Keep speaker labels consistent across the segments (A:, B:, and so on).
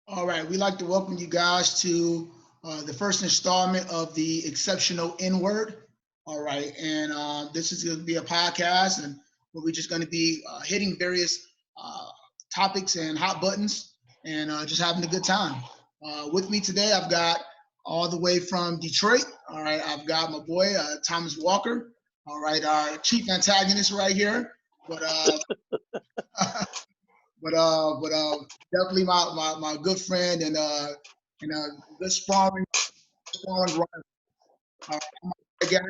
A: All right, we'd like to welcome you guys to the first installment of the Xceptional N Wyrd. All right, and this is going to be a podcast, and where we're just going to be hitting various uh, topics and hot buttons, and just having a good time. With me today, I've got all the way from Detroit. All right, I've got my boy Thomas Walker. All right, our chief antagonist right here, but but definitely my good friend and good sparring rival. I'm guys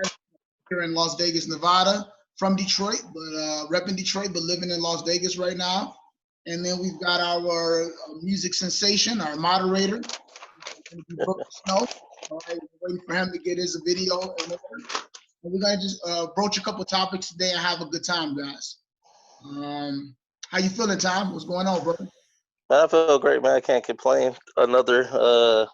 A: here in Las Vegas, Nevada, from Detroit, but repping Detroit, but living in Las Vegas right now. And then we've got our music sensation, our moderator, Snow. All right, we're waiting for him to get his video in order. And we're gonna just broach a couple topics today and have a good time, guys. How you feeling, Tom? What's going on, brother?
B: Man, I feel great, man. I can't complain. Another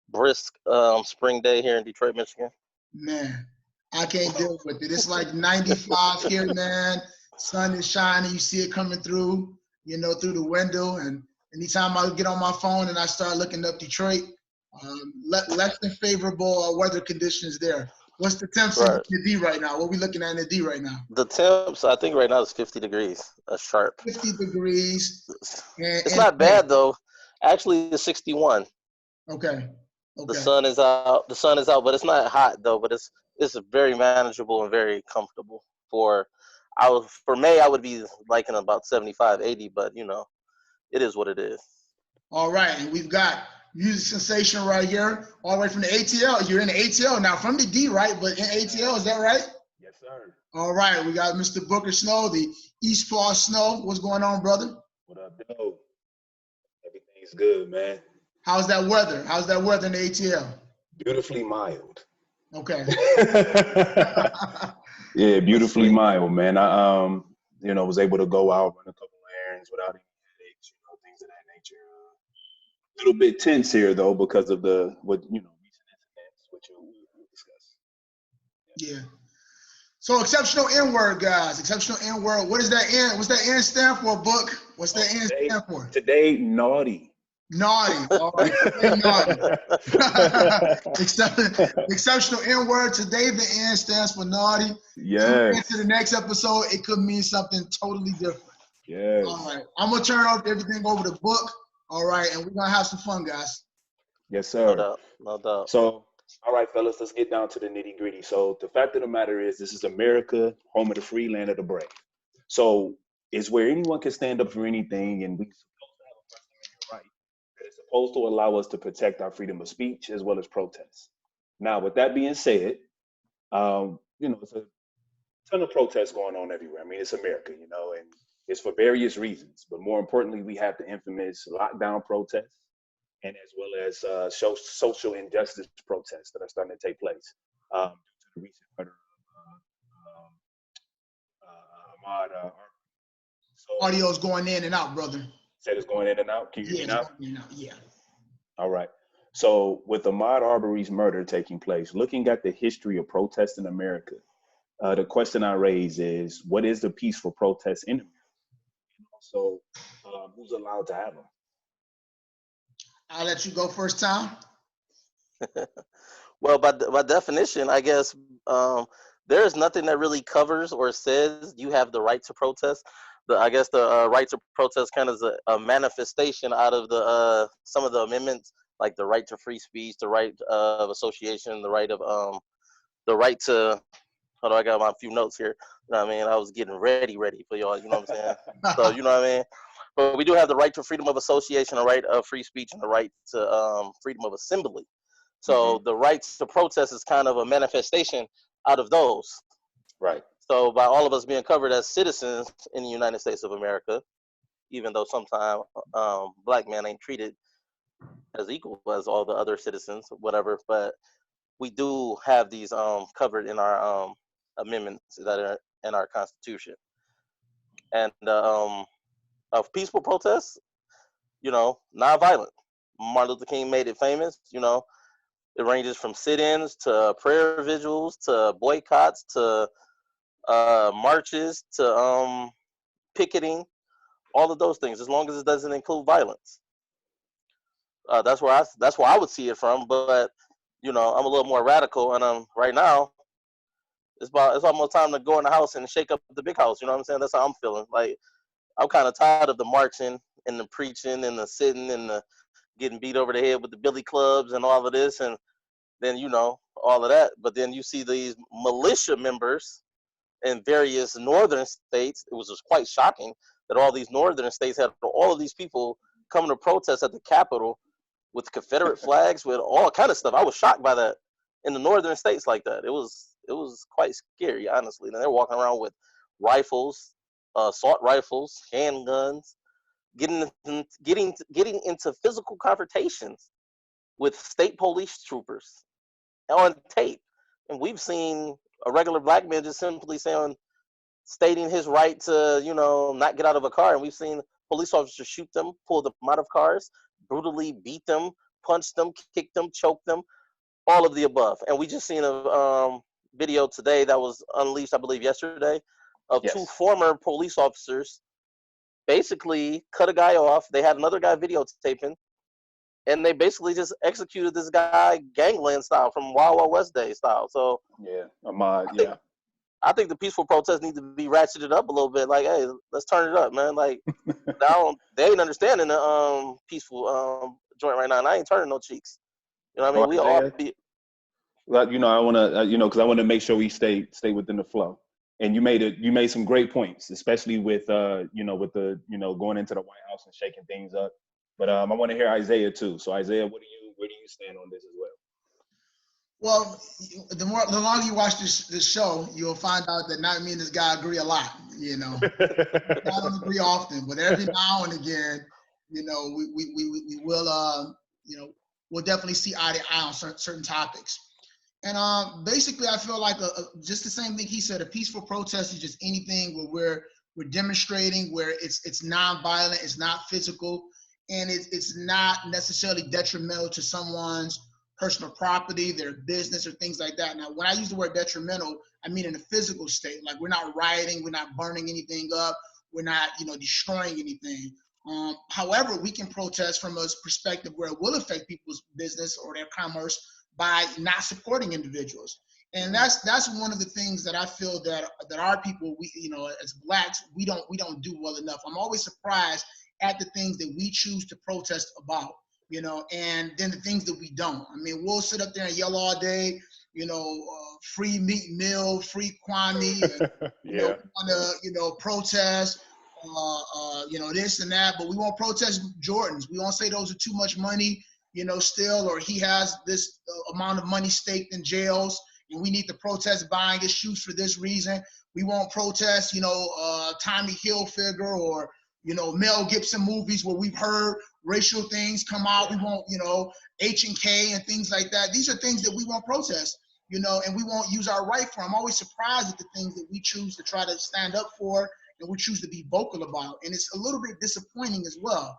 B: brisk spring day here in Detroit, Michigan.
A: Man, I can't deal with it. It's like 95 here, man. Sun is shining. You see it coming through, through the window. And anytime I get on my phone and I start looking up Detroit, less than favorable weather conditions there. What's the temps in
B: Right.
A: the D right now? What are we looking at in the D right now?
B: The temps, I think right now is 50 degrees, sharp.
A: 50 degrees.
B: It's not bad, though. Actually, it's 61.
A: Okay.
B: The sun is out. The sun is out, but it's not hot, though. But it's very manageable and very comfortable. For May, I would be liking about 75, 80, but, it is what it is.
A: All right, and we've got music sensation right here, all the way from the ATL. You're in the ATL now, from the D, right? But in ATL, is that right?
C: Yes, sir.
A: All right, we got Mr. Booker Snow, the East Paw Snow. What's going on, brother?
C: What up, Joe? Everything's good, man.
A: How's that weather? How's that weather in the ATL?
C: Beautifully mild.
A: Okay.
C: Yeah, beautifully mild, man. I was able to go out, run a couple of errands without any headaches, things of that nature. A little bit tense here though because of recent incidents, which we'll discuss.
A: Yeah. So Xceptional En Wyrd, guys. Xceptional En Wyrd. What is that N? What's that N stand for, Book? What's that N stand for?
C: Today, naughty.
A: Naughty. All right. Naughty. Xceptional En Wyrd. Today, the N stands for naughty.
C: Yes.
A: Into the next episode, it could mean something totally different.
C: Yes.
A: All right. I'm going to turn everything over to Book. All right. And we're going to have some fun, guys.
C: Yes, sir.
B: No doubt.
C: So, all right, fellas, let's get down to the nitty gritty. So the fact of the matter is, this is America, home of the free, land of the brave. So it's where anyone can stand up for anything, and we're supposed to have a First Amendment right that is supposed to allow us to protect our freedom of speech as well as protest. Now, with that being said, it's a ton of protests going on everywhere. I mean, it's America, and it's for various reasons. But more importantly, we have the infamous lockdown protests, and as well as social injustice protests that are starting to take place due to the recent murder of Ahmaud Arbery. So,
A: audio's going in and out, brother.
C: Said it's going in and out. Can you hear me now?
A: Yeah.
C: All right. So with Ahmaud Arbery's murder taking place, looking at the history of protests in America, the question I raise is, what is the peaceful protest in America? So who's allowed to have them?
A: I'll let you go first, Tom.
B: Well, by definition, I guess there is nothing that really covers or says you have the right to protest. I guess the right to protest kind of is a manifestation out of the some of the amendments, like the right to free speech, the right of association, the right to. Hold on, I got my few notes here. You know what I mean? I was getting ready for y'all. You know what I'm saying? So you know what I mean. But we do have the right to freedom of association, the right of free speech, and the right to freedom of assembly. So the right to protest is kind of a manifestation out of those.
C: Right.
B: So by all of us being covered as citizens in the United States of America, even though sometimes black men ain't treated as equal as all the other citizens, whatever, but we do have these covered in our amendments that are in our Constitution. And of peaceful protests, non-violent. Martin Luther King made it famous. It ranges from sit-ins to prayer vigils to boycotts to marches to picketing, all of those things, as long as it doesn't include violence. That's where I would see it from. But you know, I'm a little more radical, and right now it's almost time to go in the house and shake up the big house. You know what I'm saying? That's how I'm feeling. Like I'm kind of tired of the marching and the preaching and the sitting and the getting beat over the head with the billy clubs and all of this, and then you know all of that. But then you see these militia members in various northern states. It was just quite shocking that all these northern states had all of these people coming to protest at the Capitol with Confederate flags, with all kind of stuff. I was shocked by that in the northern states like that. It was quite scary, honestly. And they're walking around with rifles, assault rifles, handguns, getting into physical confrontations with state police troopers on tape. And we've seen a regular black man just simply stating his right to, you know, not get out of a car. And we've seen police officers shoot them, pull them out of cars, brutally beat them, punch them, kick them, choke them, all of the above. And we just seen a video today that was unleashed, I believe, yesterday, of two
C: Yes.
B: former police officers basically cut a guy off. They had another guy videotaping, and they basically just executed this guy gangland style from Wild Wild West Day style. So
C: Yeah.
B: I think the peaceful protests need to be ratcheted up a little bit. Like, hey, let's turn it up, man. Like, they ain't understanding the peaceful joint right now, and I ain't turning no cheeks. You know what I
C: Oh,
B: mean? We all
C: Isaiah,
B: be,
C: like, you know, I want to, because I want to make sure we stay within the flow. And you made some great points, especially with, with the, going into the White House and shaking things up. But I want to hear Isaiah too. So Isaiah, where do you stand on this as well?
A: Well, the longer you watch this show, you'll find out that not me and this guy agree a lot. You know, I don't agree often, but every now and again, you know, we will, we'll definitely see eye to eye on certain topics. And basically, I feel like just the same thing he said. A peaceful protest is just anything where we're demonstrating, where it's non-violent, it's not physical, and it's not necessarily detrimental to someone's personal property, their business, or things like that. Now, when I use the word detrimental, I mean in a physical state. Like we're not rioting, we're not burning anything up, we're not destroying anything. However, we can protest from a perspective where it will affect people's business or their commerce by not supporting individuals. And that's one of the things that I feel that our people, we as blacks, we don't do well enough. I'm always surprised at the things that we choose to protest about, and then the things that we don't. I mean, we'll sit up there and yell all day, free meat meal, free Kwame, and
C: Yeah.
A: we want to protest, this and that, but we won't protest Jordans. We won't say those are too much money, still, or he has this amount of money staked in jails, and we need to protest buying his shoes for this reason. We won't protest, Tommy Hilfiger or Mel Gibson movies where we've heard racial things come out. We won't, H&K and things like that. These are things that we won't protest, and we won't use our right for. I'm always surprised at the things that we choose to try to stand up for and we choose to be vocal about. And it's a little bit disappointing as well.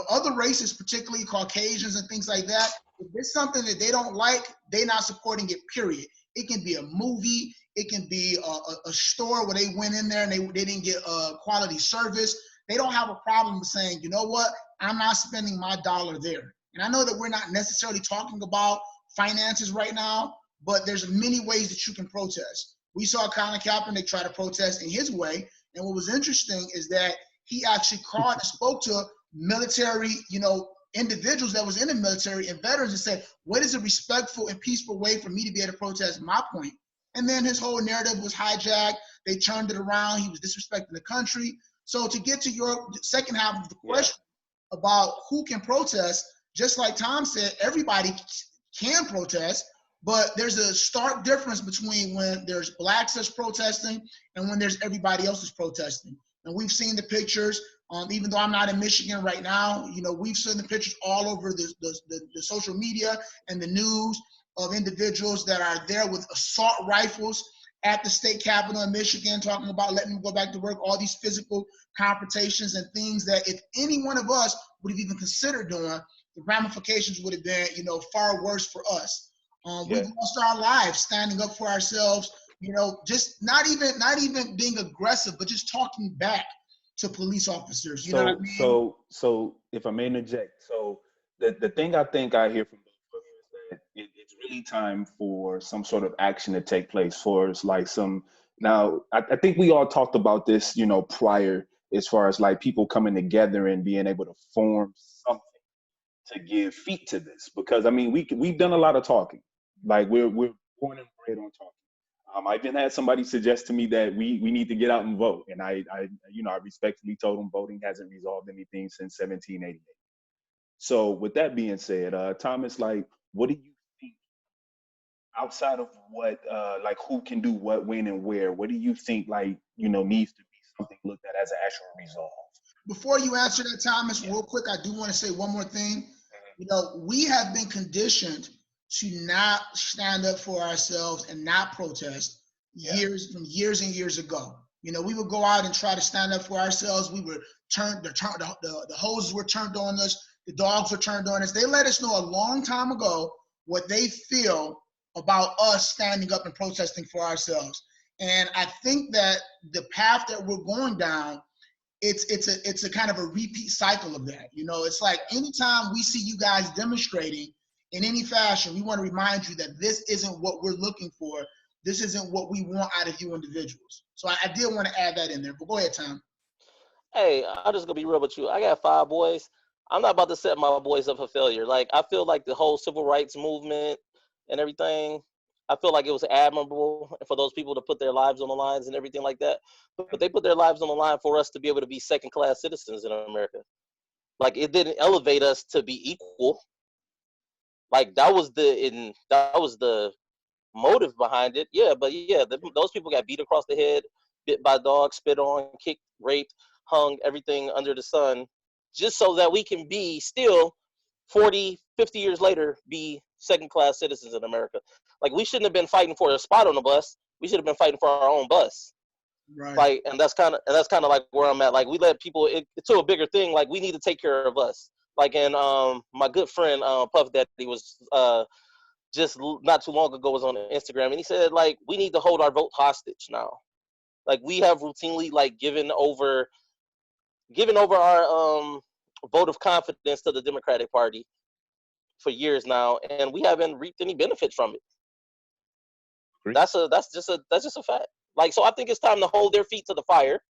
A: Other races, particularly Caucasians and things like that, if there's something that they don't like, they're not supporting it, period. It can be a movie. It can be a store where they went in there and they didn't get quality service. They don't have a problem with saying, you know what, I'm not spending my dollar there. And I know that we're not necessarily talking about finances right now, but there's many ways that you can protest. We saw Colin Kaepernick try to protest in his way. And what was interesting is that he actually called and spoke to military, individuals that was in the military and veterans and said, what is a respectful and peaceful way for me to be able to protest my point? And then his whole narrative was hijacked. They turned it around. He was disrespecting the country. So to get to your second half of the question about who can protest, just like Tom said, everybody can protest, but there's a stark difference between when there's blacks that's protesting and when there's everybody else that's protesting. And we've seen the pictures, even though I'm not in Michigan right now, we've seen the pictures all over the social media and the news of individuals that are there with assault rifles at the state capitol in Michigan, talking about letting them go back to work, all these physical confrontations and things that if any one of us would have even considered doing, the ramifications would have been, far worse for us. We've lost our lives standing up for ourselves, just not even being aggressive, but just talking back to police officers. You know what I mean?
C: So if I may interject, so the thing I think I hear from both of you is that it's really time for some sort of action to take place for us, like some. Now, I think we all talked about this, you know, prior, as far as like people coming together and being able to form something to give feet to this, because I mean we've done a lot of talking, like we're born and bred on talking. I even had somebody suggest to me that we need to get out and vote, and I you know I respectfully told them voting hasn't resolved anything since 1788. So with that being said, Thomas, like, what do you think outside of what like who can do what, when, and where? What do you think, like, you know, needs to be something looked at as an actual resolve?
A: Before you answer that, Thomas,
C: Yeah.
A: real quick, I do want to say one more thing. You know, we have been conditioned to not stand up for ourselves and not protest from years and years ago. You know, we would go out and try to stand up for ourselves. We were the hoses were turned on us, the dogs were turned on us. They let us know a long time ago what they feel about us standing up and protesting for ourselves. And I think that the path that we're going down, it's a kind of a repeat cycle of that. You know, it's like anytime we see you guys demonstrating in any fashion, we want to remind you that this isn't what we're looking for. This isn't what we want out of you individuals. So I did want to add that in there. But go ahead, Tom.
B: Hey, I'm just gonna be real with you. I got 5 boys. I'm not about to set my boys up for failure. Like, I feel like the whole civil rights movement and everything, I feel like it was admirable for those people to put their lives on the lines and everything like that. But they put their lives on the line for us to be able to be second-class citizens in America. Like, it didn't elevate us to be equal. Like, that was the motive behind it. Yeah, but yeah, those people got beat across the head, bit by dogs, spit on, kicked, raped, hung, everything under the sun, just so that we can be still 40, 50 years later, be second class citizens in America. Like, we shouldn't have been fighting for a spot on the bus. We should have been fighting for our own bus.
A: Right.
B: Like, and that's kind of like where I'm at. Like, we let people to a bigger thing. Like, we need to take care of us. Like, and my good friend Puff Daddy was just not too long ago was on Instagram, and he said, like, we need to hold our vote hostage now. Like, we have routinely, like, given over our vote of confidence to the Democratic Party for years now, and we haven't reaped any benefit from it.
C: Agree.
B: That's just a fact. Like, so I think it's time to hold their feet to the fire,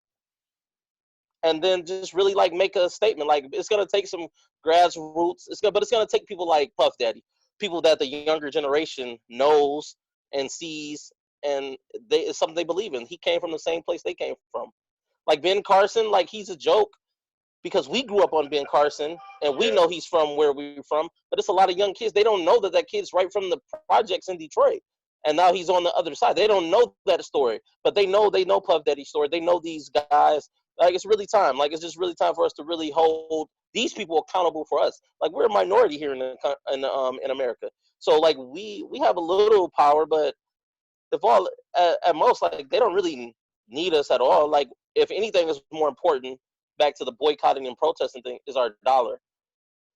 B: and then just really, like, make a statement. Like, it's gonna take some grassroots. But it's gonna take people like Puff Daddy, people that the younger generation knows and sees, and it's something they believe in. He came from the same place they came from. Like Ben Carson, like, he's a joke because we grew up on Ben Carson and we know he's from where we're from. But it's a lot of young kids. They don't know that kid's right from the projects in Detroit. And now he's on the other side. They don't know that story, but they know Puff Daddy's story. They know these guys. Like, it's really time. Like, it's just really time for us to really hold these people accountable for us. Like, we're a minority here in America. So, like, we have a little power, but if all at most, like, they don't really need us at all. Like, if anything is more important, back to the boycotting and protesting thing, is our dollar.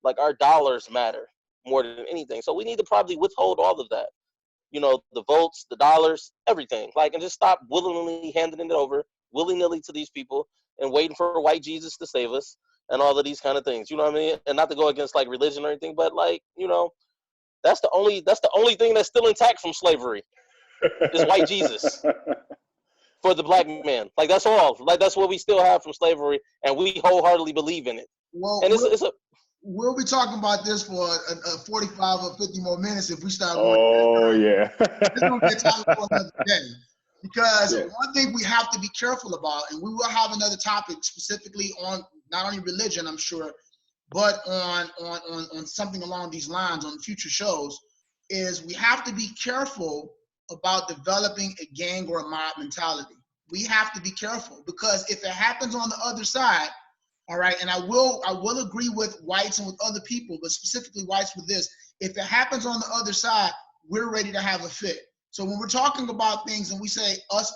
B: Like, our dollars matter more than anything. So we need to probably withhold all of that. You know, the votes, the dollars, everything. Like, and just stop willingly handing it over willy-nilly to these people and waiting for white Jesus to save us and all of these kind of things. You know what I mean? And not to go against, like, religion or anything, but, like, you know, that's the only thing that's still intact from slavery is white Jesus for the black man. Like, that's all. Like, that's what we still have from slavery, and we wholeheartedly believe in it.
A: Well,
B: And
A: we'll be talking about this for a 45 or 50 more minutes if we start going.
C: Oh yeah.
A: It's going to be a topic for another day. Because one thing we have to be careful about, and we will have another topic specifically on not only religion, I'm sure, but on something along these lines on future shows, is we have to be careful about developing a gang or a mob mentality. We have to be careful, because if it happens on the other side, all right, and I will agree with whites and with other people, but specifically whites with this, if it happens on the other side, we're ready to have a fit. So when we're talking about things and we say us,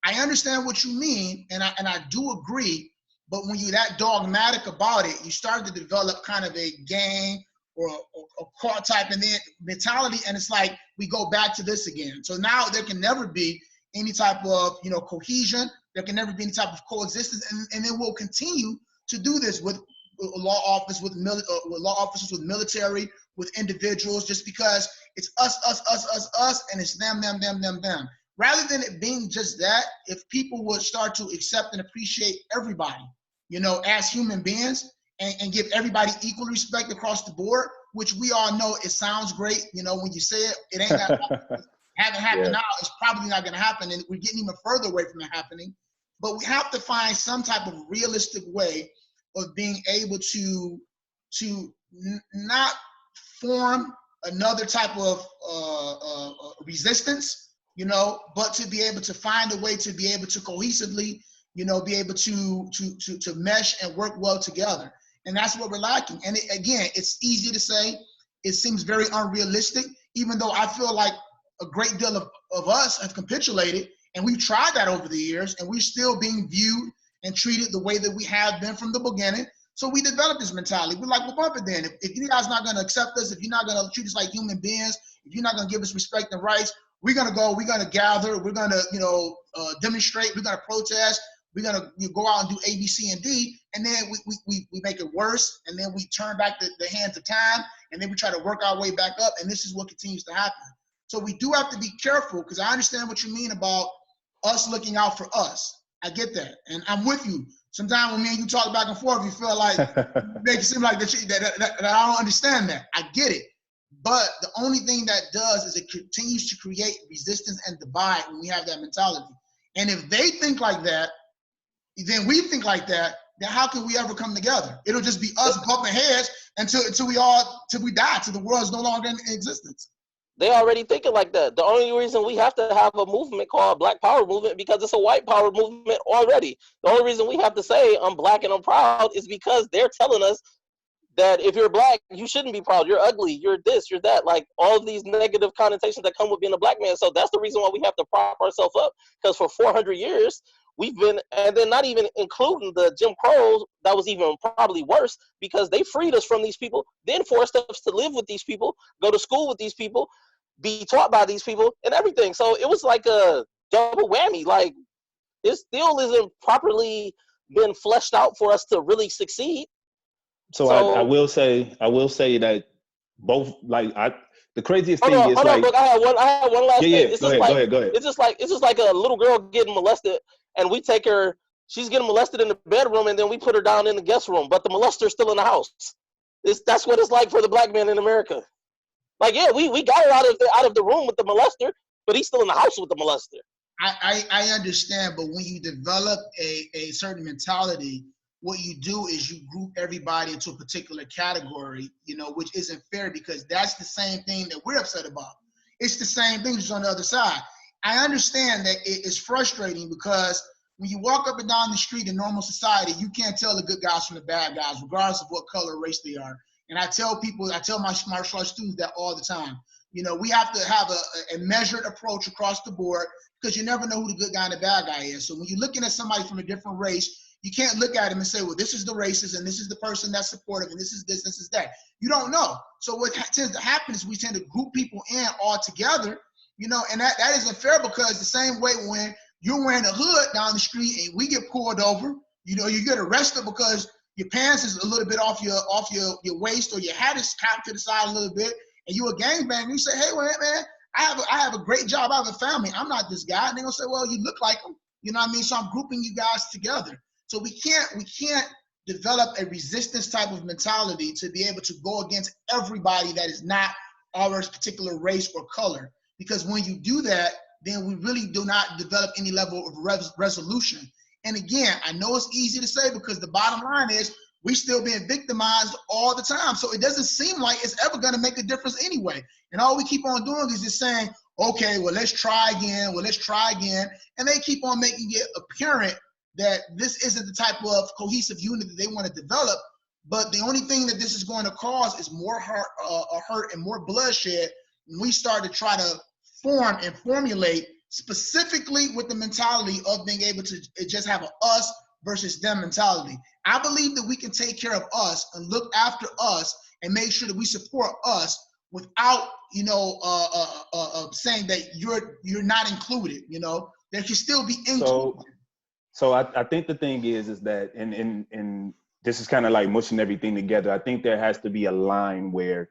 A: I understand what you mean, and I do agree. But when you're that dogmatic about it, you start to develop kind of a gang or a cult type of mentality, and it's like we go back to this again. So now there can never be any type of, you know, cohesion. There can never be any type of coexistence, and then we'll continue to do this with law office with law officers, with military, with individuals, just because it's us, and it's them. Rather than it being just that, if people would start to accept and appreciate everybody, you know, as human beings, and give everybody equal respect across the board, which we all know it sounds great. You know, when you say it, it ain't gonna haven't happened now. It's probably not gonna happen, and we're getting even further away from it happening. But we have to find some type of realistic way of being able to not form another type of resistance, you know, but to be able to find a way to be able to cohesively, you know, be able to mesh and work well together. And that's what we're lacking. And again, it's easy to say, it seems very unrealistic, even though I feel like a great deal of us have capitulated, and we've tried that over the years, and we're still being viewed and treated the way that we have been from the beginning. So we developed this mentality. We're like, well, bump it then. If you guys not gonna accept us, if you're not gonna treat us like human beings, if you're not gonna give us respect and rights, we're gonna gather, we're gonna, you know, demonstrate, we're gonna protest, we're gonna go out and do A, B, C, and D, and then we make it worse, and then we turn back the hands of time, and then we try to work our way back up, and this is what continues to happen. So we do have to be careful, because I understand what you mean about us looking out for us. I get that, and I'm with you. Sometimes when me and you talk back and forth, you feel like you make it seem like that I don't understand that. I get it, but the only thing that does is it continues to create resistance and divide when we have that mentality. And if they think like that, then we think like that, then how can we ever come together? It'll just be us bumping heads until we die, till the world is no longer in existence.
B: They already thinking like that. The only reason we have to have a movement called Black Power Movement, because it's a white power movement already. The only reason we have to say I'm black and I'm proud is because they're telling us that if you're black, you shouldn't be proud. You're ugly. You're this, you're that. Like all of these negative connotations that come with being a black man. So that's the reason why we have to prop ourselves up, because for 400 years, we've been, and then not even including the Jim Crow, that was even probably worse, because they freed us from these people, then forced us to live with these people, go to school with these people, be taught by these people, and everything. So it was like a double whammy. Like it still isn't properly been fleshed out for us to really succeed.
C: So I will say that both, like, the craziest thing is,
B: hold on, look, I have one last thing. It's
C: go ahead.
B: It's just like a little girl getting molested, and we take her, she's getting molested in the bedroom, and then we put her down in the guest room, but the molester's still in the house. That's what it's like for the black man in America. Like, yeah, we got her out of the room with the molester, but he's still in the house with the molester.
A: I understand, but when you develop a certain mentality, what you do is you group everybody into a particular category, you know, which isn't fair, because that's the same thing that we're upset about. It's the same thing just on the other side. I understand that it is frustrating, because when you walk up and down the street in normal society, you can't tell the good guys from the bad guys, regardless of what color or race they are. And I tell my martial arts students that all the time. You know, we have to have a measured approach across the board, because you never know who the good guy and the bad guy is. So when you're looking at somebody from a different race, you can't look at him and say, well, this is the racist, and this is the person that's supportive, and this is this is that. You don't know. So what tends to happen is we tend to group people in all together, you know, and that isn't fair, because the same way when you're wearing a hood down the street and we get pulled over, you know, you get arrested because your pants is a little bit off your waist, or your hat is cocked to the side a little bit, and you a gangbanger. You say, hey, well, man, I have a great job. I have a family. I'm not this guy. And they're gonna say, well, you look like him. You know what I mean? So I'm grouping you guys together. So we can't develop a resistance type of mentality to be able to go against everybody that is not our particular race or color. Because when you do that, then we really do not develop any level of resolution. And again, I know it's easy to say, because the bottom line is we still being victimized all the time. So it doesn't seem like it's ever going to make a difference anyway. And all we keep on doing is just saying, okay, well, let's try again. Well, let's try again. And they keep on making it apparent that this isn't the type of cohesive unit that they want to develop. But the only thing that this is going to cause is more hurt and more bloodshed when we start to try to form and formulate specifically with the mentality of being able to just have an us versus them mentality. I believe that we can take care of us and look after us and make sure that we support us without, you know, saying that you're not included. You know, there can still be included.
C: So I think the thing is that, and this is kind of like mushing everything together. I think there has to be a line where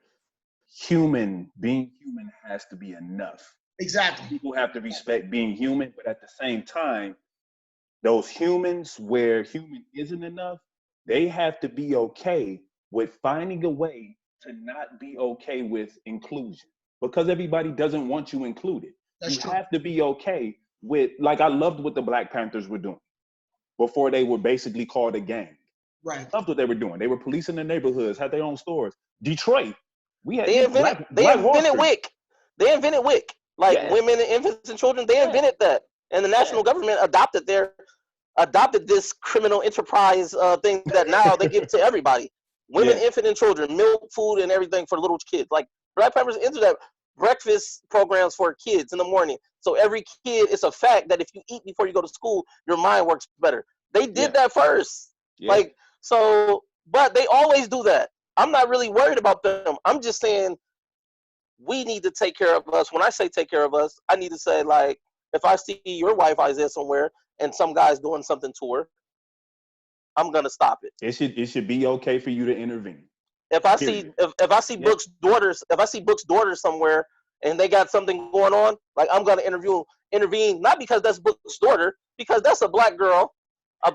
C: being human has to be enough.
A: Exactly.
C: People have to respect being human, but at the same time, those humans where human isn't enough, they have to be okay with finding a way to not be okay with inclusion, because everybody doesn't want you included.
A: That's
C: You
A: true.
C: have to be okay with, like, I loved what the Black Panthers were doing before they were basically called a gang.
A: Right.
C: Loved what they were doing. They were policing the neighborhoods, had their own stores. Detroit, we had,
B: They
C: Black Wall
B: invented
C: Street.
B: WIC. They invented WIC. Like
C: Yeah,
B: women, infants, and children. They
C: yeah,
B: invented that, and the
C: yeah.
B: national government adopted this criminal enterprise thing that now they give to everybody. Women,
C: Yeah,
B: infant, and children, milk, food, and everything for little kids. Like Black Panthers entered that breakfast programs for kids in the morning. So every kid, it's a fact that if you eat before you go to school, your mind works better. They
C: yeah,
B: did that first.
C: yeah.
B: Like, so, but they always do that. I'm not really worried about them. I'm just saying we need to take care of us. When I say take care of us, I need to say, like, if I see your wife Isaiah somewhere and some guy's doing something to her, I'm gonna stop it.
C: It should be okay for you to intervene.
B: If I see
C: Period.
B: if I see
C: Yeah,
B: Book's daughters somewhere and they got something going on, like I'm gonna intervene, not because that's Book's daughter, because that's a black girl,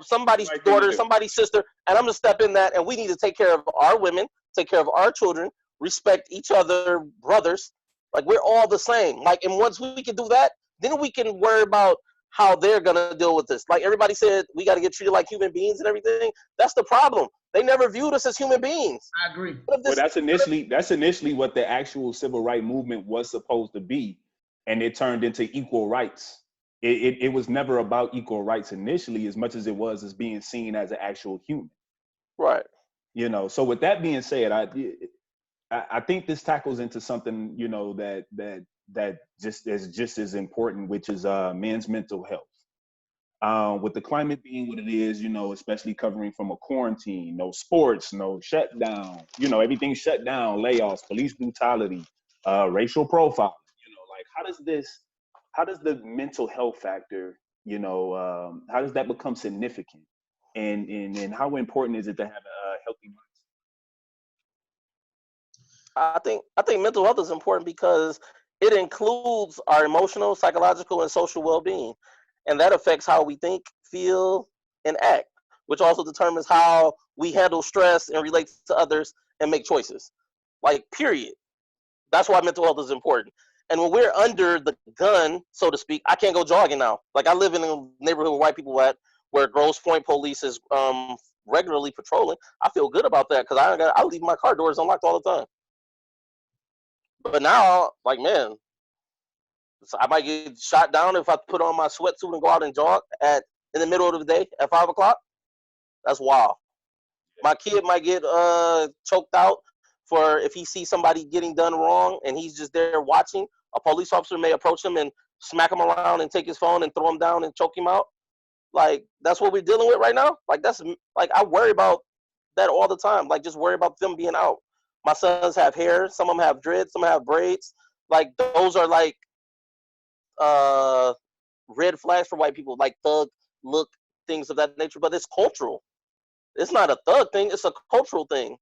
B: somebody's
C: right thing to
B: daughter,
C: do.
B: somebody's sister, and I'm gonna step in that, and we need to take care of our women, take care of our children, respect each other, brothers. Like we're all the same. Like, and once we can do that, then we can worry about how they're gonna deal with this. Like everybody said, we got to get treated like human beings and everything. That's the problem. They never viewed us as human beings.
A: I agree.
C: Well, that's initially what the actual civil rights movement was supposed to be, and it turned into equal rights. It was never about equal rights initially, as much as it was as being seen as an actual human.
B: Right.
C: So with that being said, I think this tackles into something, that just as important, which is men's mental health. With the climate being what it is, especially covering from a quarantine, no sports, no shutdown, everything shut down, layoffs, police brutality, racial profiling, like how does the mental health factor, how does that become significant? And how important is it to have a healthy mindset?
B: I think mental health is important because it includes our emotional, psychological, and social well-being, and that affects how we think, feel, and act, which also determines how we handle stress and relate to others and make choices. Like, period. That's why mental health is important. And when we're under the gun, so to speak, I can't go jogging now. Like, I live in a neighborhood where white people at, where Grosse Pointe police is regularly patrolling. I feel good about that because I leave my car doors unlocked all the time. But now, like, man, so I might get shot down if I put on my sweatsuit and go out and jog in the middle of the day at 5 o'clock. That's wild. My kid might get choked out for if he sees somebody getting done wrong and he's just there watching. A police officer may approach him and smack him around and take his phone and throw him down and choke him out. Like, that's what we're dealing with right now. Like, that's like, I worry about that all the time. Like, just worry about them being out. My sons have hair. Some of them have dreads. Some have braids. Like, those are like uh red flags for white people, like thug look, things of that nature. But it's cultural. It's not a thug thing. It's a cultural thing.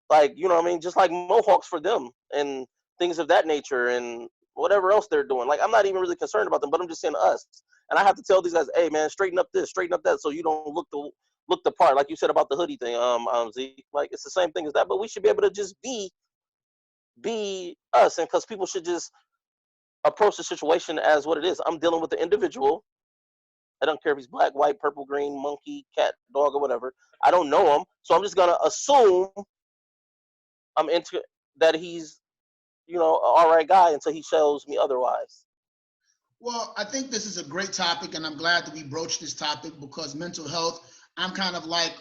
B: Like, you know what I mean? Just like mohawks for them and things of that nature and whatever else they're doing. Like, I'm not even really concerned about them, but I'm just saying us. And I have to tell these guys, hey man, straighten up this, straighten up that, so you don't look the part. Like you said about the hoodie thing, Zeke. Like, it's the same thing as that, but we should be able to just be us, and because people should just approach the situation as what it is. I'm dealing with the individual. I don't care if he's black, white, purple, green, monkey, cat, dog, or whatever. I don't know him, so I'm just gonna assume I'm into that he's, an all right guy until he shows me otherwise.
A: Well, I think this is a great topic, and I'm glad that we broached this topic because mental health, I'm kind of like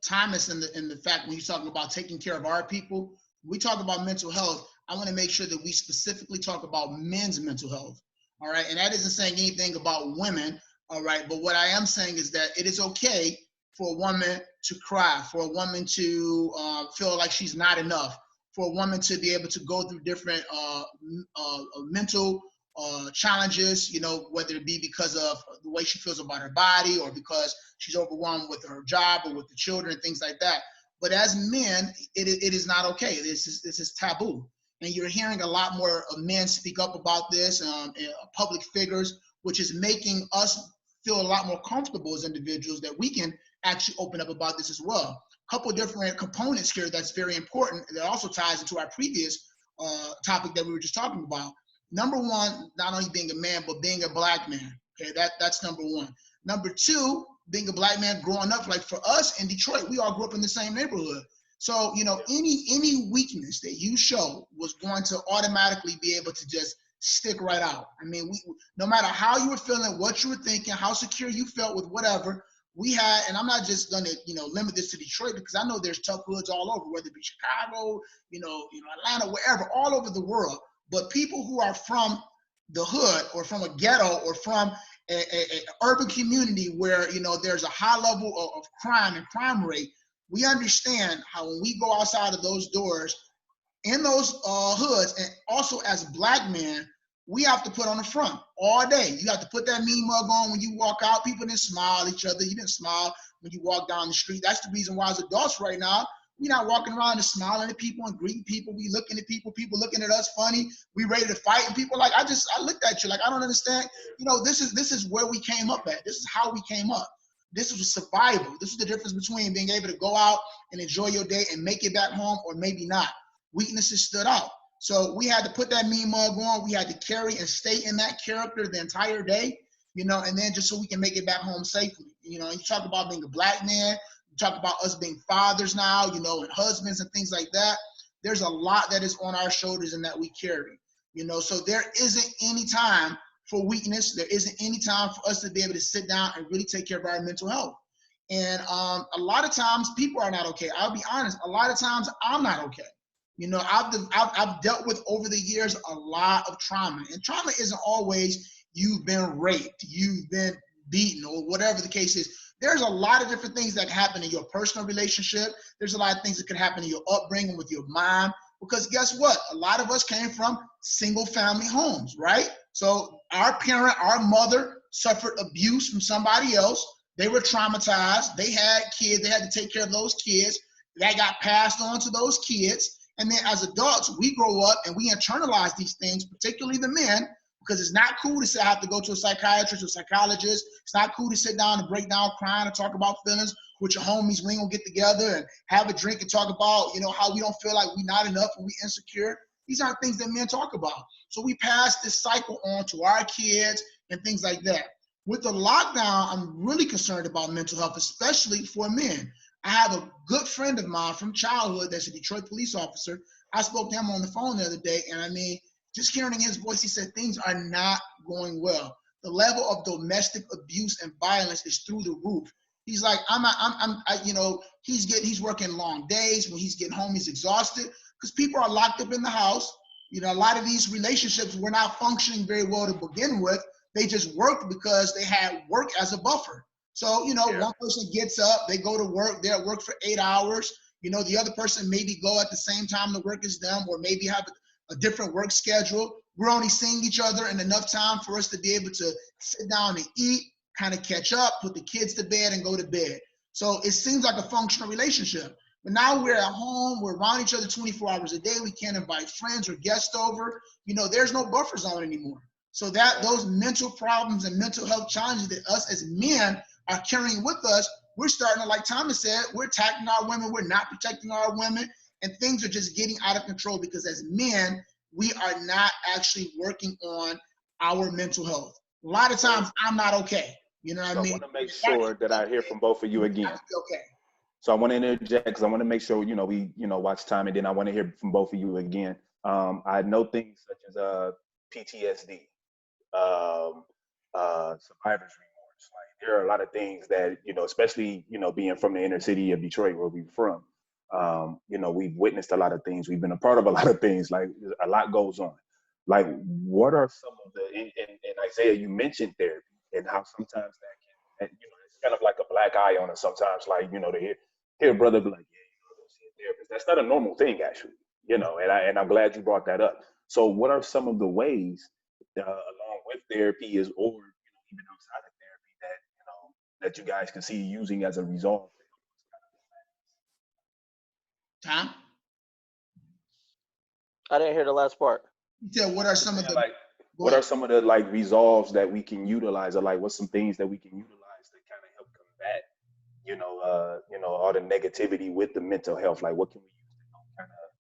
A: Thomas in the fact when you're talking about taking care of our people. We talk about mental health. I want to make sure that we specifically talk about men's mental health. All right. And that isn't saying anything about women. All right. But what I am saying is that it is okay for a woman to cry, for a woman to feel like she's not enough, for a woman to be able to go through different mental challenges, you know, whether it be because of the way she feels about her body or because she's overwhelmed with her job or with the children and things like that. But as men, it is not okay. This is taboo. And you're hearing a lot more of men speak up about this, public figures, which is making us feel a lot more comfortable as individuals that we can actually open up about this as well. A couple of different components here that's very important that also ties into our previous topic that we were just talking about. Number one, not only being a man, but being a black man. Okay, that's number one. Number two, being a black man growing up, like for us in Detroit, we all grew up in the same neighborhood. So, you know, any weakness that you show was going to automatically be able to just stick right out. I mean, no matter how you were feeling, what you were thinking, how secure you felt with whatever, we had, and I'm not just gonna, you know, limit this to Detroit because I know there's tough hoods all over, whether it be Chicago, you know, Atlanta, wherever, all over the world. But people who are from the hood or from a ghetto or from a urban community where, you know, there's a high level of crime and crime rate, we understand how when we go outside of those doors in those hoods, and also as black men, we have to put on the front all day. You have to put that mean mug on when you walk out. People didn't smile at each other. You didn't smile when you walk down the street. That's the reason why as adults right now, we're not walking around and smiling at people and greeting people. We looking at people looking at us funny. We ready to fight, and people like, I looked at you like, I don't understand. You know, this is where we came up at. This is how we came up. This was survival. This is the difference between being able to go out and enjoy your day and make it back home or maybe not. Weaknesses stood out. So we had to put that mean mug on. We had to carry and stay in that character the entire day, you know, and then just so we can make it back home safely. You know, you talk about being a black man, you talk about us being fathers now, you know, and husbands and things like that. There's a lot that is on our shoulders and that we carry, you know, so there isn't any time for weakness. There isn't any time for us to be able to sit down and really take care of our mental health. And a lot of times people are not okay. I'll be honest. A lot of times I'm not okay. You know, I've dealt with over the years a lot of trauma, and trauma isn't always you've been raped, you've been beaten, or whatever the case is. There's a lot of different things that happen in your personal relationship. There's a lot of things that can happen in your upbringing with your mom, because guess what? A lot of us came from single family homes, right? So our parent, our mother suffered abuse from somebody else. They were traumatized. They had kids. They had to take care of those kids. That got passed on to those kids. And then as adults, we grow up and we internalize these things, particularly the men, because it's not cool to say I have to go to a psychiatrist or psychologist. It's not cool to sit down and break down crying and talk about feelings with your homies. We ain't gonna get together and have a drink and talk about, you know, how we don't feel like we're not enough and we insecure. These aren't things that men talk about. So we pass this cycle on to our kids and things like that. With the lockdown, I'm really concerned about mental health, especially for men. I have a good friend of mine from childhood that's a Detroit police officer. I spoke to him on the phone the other day, and I mean, just hearing his voice, he said things are not going well. The level of domestic abuse and violence is through the roof. He's like, you know, he's working long days. When he's getting home, he's exhausted because people are locked up in the house. You know, a lot of these relationships were not functioning very well to begin with. They just worked because they had work as a buffer. So, you know, one person gets up, they go to work, they're at work for 8 hours. You know, the other person maybe go at the same time the work is done, or maybe have a different work schedule. We're only seeing each other in enough time for us to be able to sit down and eat, kind of catch up, put the kids to bed and go to bed. So it seems like a functional relationship. But now we're at home, we're around each other 24 hours a day. We can't invite friends or guests over. You know, there's no buffer zone anymore. So that those mental problems and mental health challenges that us as men are carrying with us, we're starting to, like Thomas said, we're attacking our women, we're not protecting our women, and things are just getting out of control because as men, we are not actually working on our mental health. A lot of times, I'm not okay. You know what I mean?
C: I want to make sure that I hear from both of you again.
A: Okay.
C: So I want to interject because I want to make sure, you know, we, you know, watch time, and then I want to hear from both of you again. I know things such as PTSD, survivor's remorse. Like there are a lot of things that, you know, especially, you know, being from the inner city of Detroit where we're from, you know, we've witnessed a lot of things. We've been a part of a lot of things. Like a lot goes on. Like what are some of the, and Isaiah, you mentioned therapy and how sometimes that can, and, you know, it's kind of like a black eye on us sometimes. Like, you know, to hear a brother be like, yeah, you know, go see a therapist. That's not a normal thing, actually, you know, and I'm glad you brought that up. So what are some of the ways along with therapy is, or even outside of therapy, that that you guys can see using as a resolve?
A: Tom,
B: I didn't hear the last part.
A: you said what are some of the?
C: Like,
A: Go
C: what are
A: ahead.
C: some of the like resolves that we can utilize, or like what's some things that we can utilize to kind of help combat, all the negativity with the mental health? Like, what can we use to kind of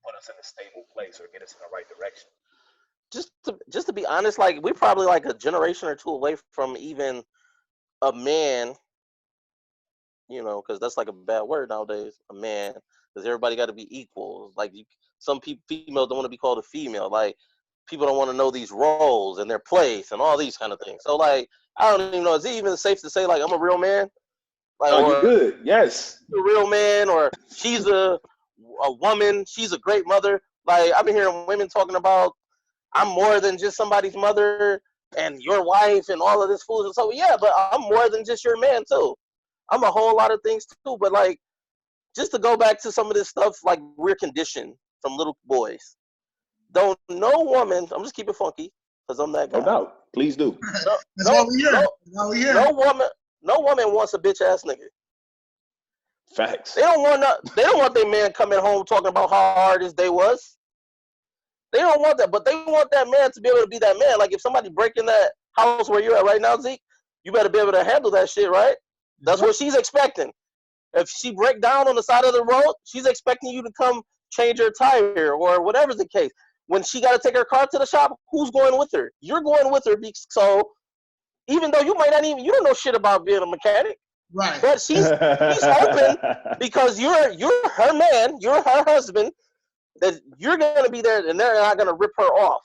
C: put us in a stable place or get us in the right direction?
B: Just to be honest, like we're probably like a generation or two away from even a man, because that's like a bad word nowadays. A man, because everybody got to be equal. Like some people, females don't want to be called a female. Like people don't want to know these roles and their place and all these kind of things. So like I don't even know. Is it even safe to say like I'm a real man, like
C: Oh, you
B: or
C: good? Yes.
B: a real man, or she's a woman, she's a great mother. Like I've been hearing women talking about I'm more than just somebody's mother and your wife and all of this foolishness. So yeah, but I'm more than just your man too. I'm a whole lot of things too. But like just to go back to some of this stuff, like we're conditioned from little boys. Don't no woman. I'm just keep it funky because I'm that
C: No
B: guy.
C: doubt. Please do.
B: No,
A: That's
B: no,
A: what we hear.
B: no,
A: That's what we hear.
B: no woman. No woman wants a bitch ass nigga.
C: Facts.
B: They don't want. They don't want their man coming home talking about how hard his day was. They don't want that, but they want that man to be able to be that man. Like if somebody break in that house where you're at right now, Zeke, you better be able to handle that shit, right? That's what she's expecting. If she break down on the side of the road, she's expecting you to come change her tire or whatever's the case. When she got to take her car to the shop, who's going with her? You're going with her. So even though you might not even, you don't know shit about being a mechanic,
A: Right.
B: but she's hoping because you're her man, you're her husband, that you're gonna be there and they're not gonna rip her off.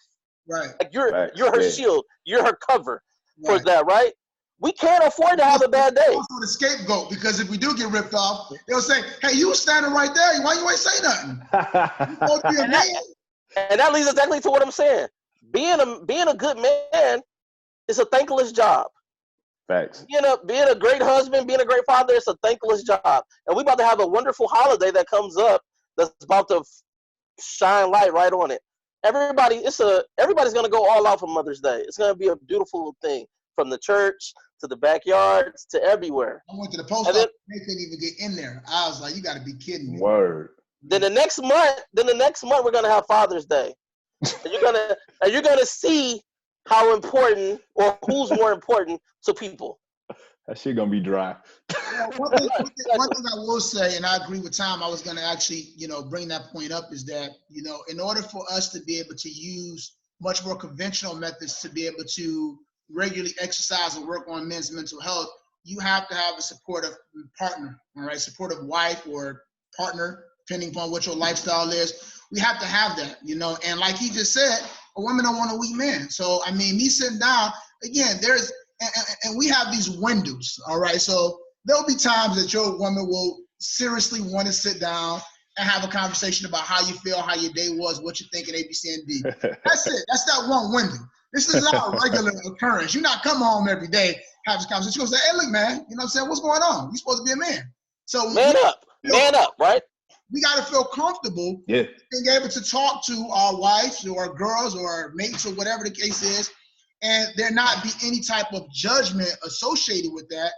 A: Right.
B: Like you're
C: Facts.
B: her
C: Yeah.
B: shield, you're her cover for
A: Right.
B: that, right? We can't afford to have a bad day.
A: Also the scapegoat, because if we do get ripped off, they'll say, "Hey, you was standing right there. Why you ain't say nothing?" You supposed to be a
B: And
A: man.
B: that leads exactly to what I'm saying. Being a good man is a thankless job.
C: Facts.
B: Being a great husband, being a great father, it's a thankless job. And we about to have a wonderful holiday that comes up that's about to shine light right on it. Everybody's gonna go all out for Mother's Day. It's gonna be a beautiful thing from the church to the backyards to everywhere.
A: I went to the post
B: And
A: office. They couldn't even get in there. I was like, "You got to be kidding me."
C: Word.
B: then the next month we're gonna have Father's Day. And you're gonna see how important or who's more important to people.
C: That shit gonna be dry.
A: One thing I will say, and I agree with Tom, I was going to actually, bring that point up, is that, in order for us to be able to use much more conventional methods to be able to regularly exercise and work on men's mental health, you have to have a supportive partner, all right, supportive wife or partner, depending upon what your lifestyle is. We have to have that, and like he just said, a woman don't want a weak man. So, I mean, me sitting down, again, and we have these windows, all right? So there'll be times that your woman will seriously want to sit down and have a conversation about how you feel, how your day was, what you're thinking, A, B, C, and D. That's it. That's that one window. This is not a regular occurrence. You're not coming home every day, have this conversation. You're going to say, "Hey, look, man, you know what I'm saying? What's going on? You're supposed to be a man." So
B: Man up, right?
A: We got to feel comfortable
C: Yeah.
A: being able to talk to our wives or our girls or our mates or whatever the case is, and there not be any type of judgment associated with that,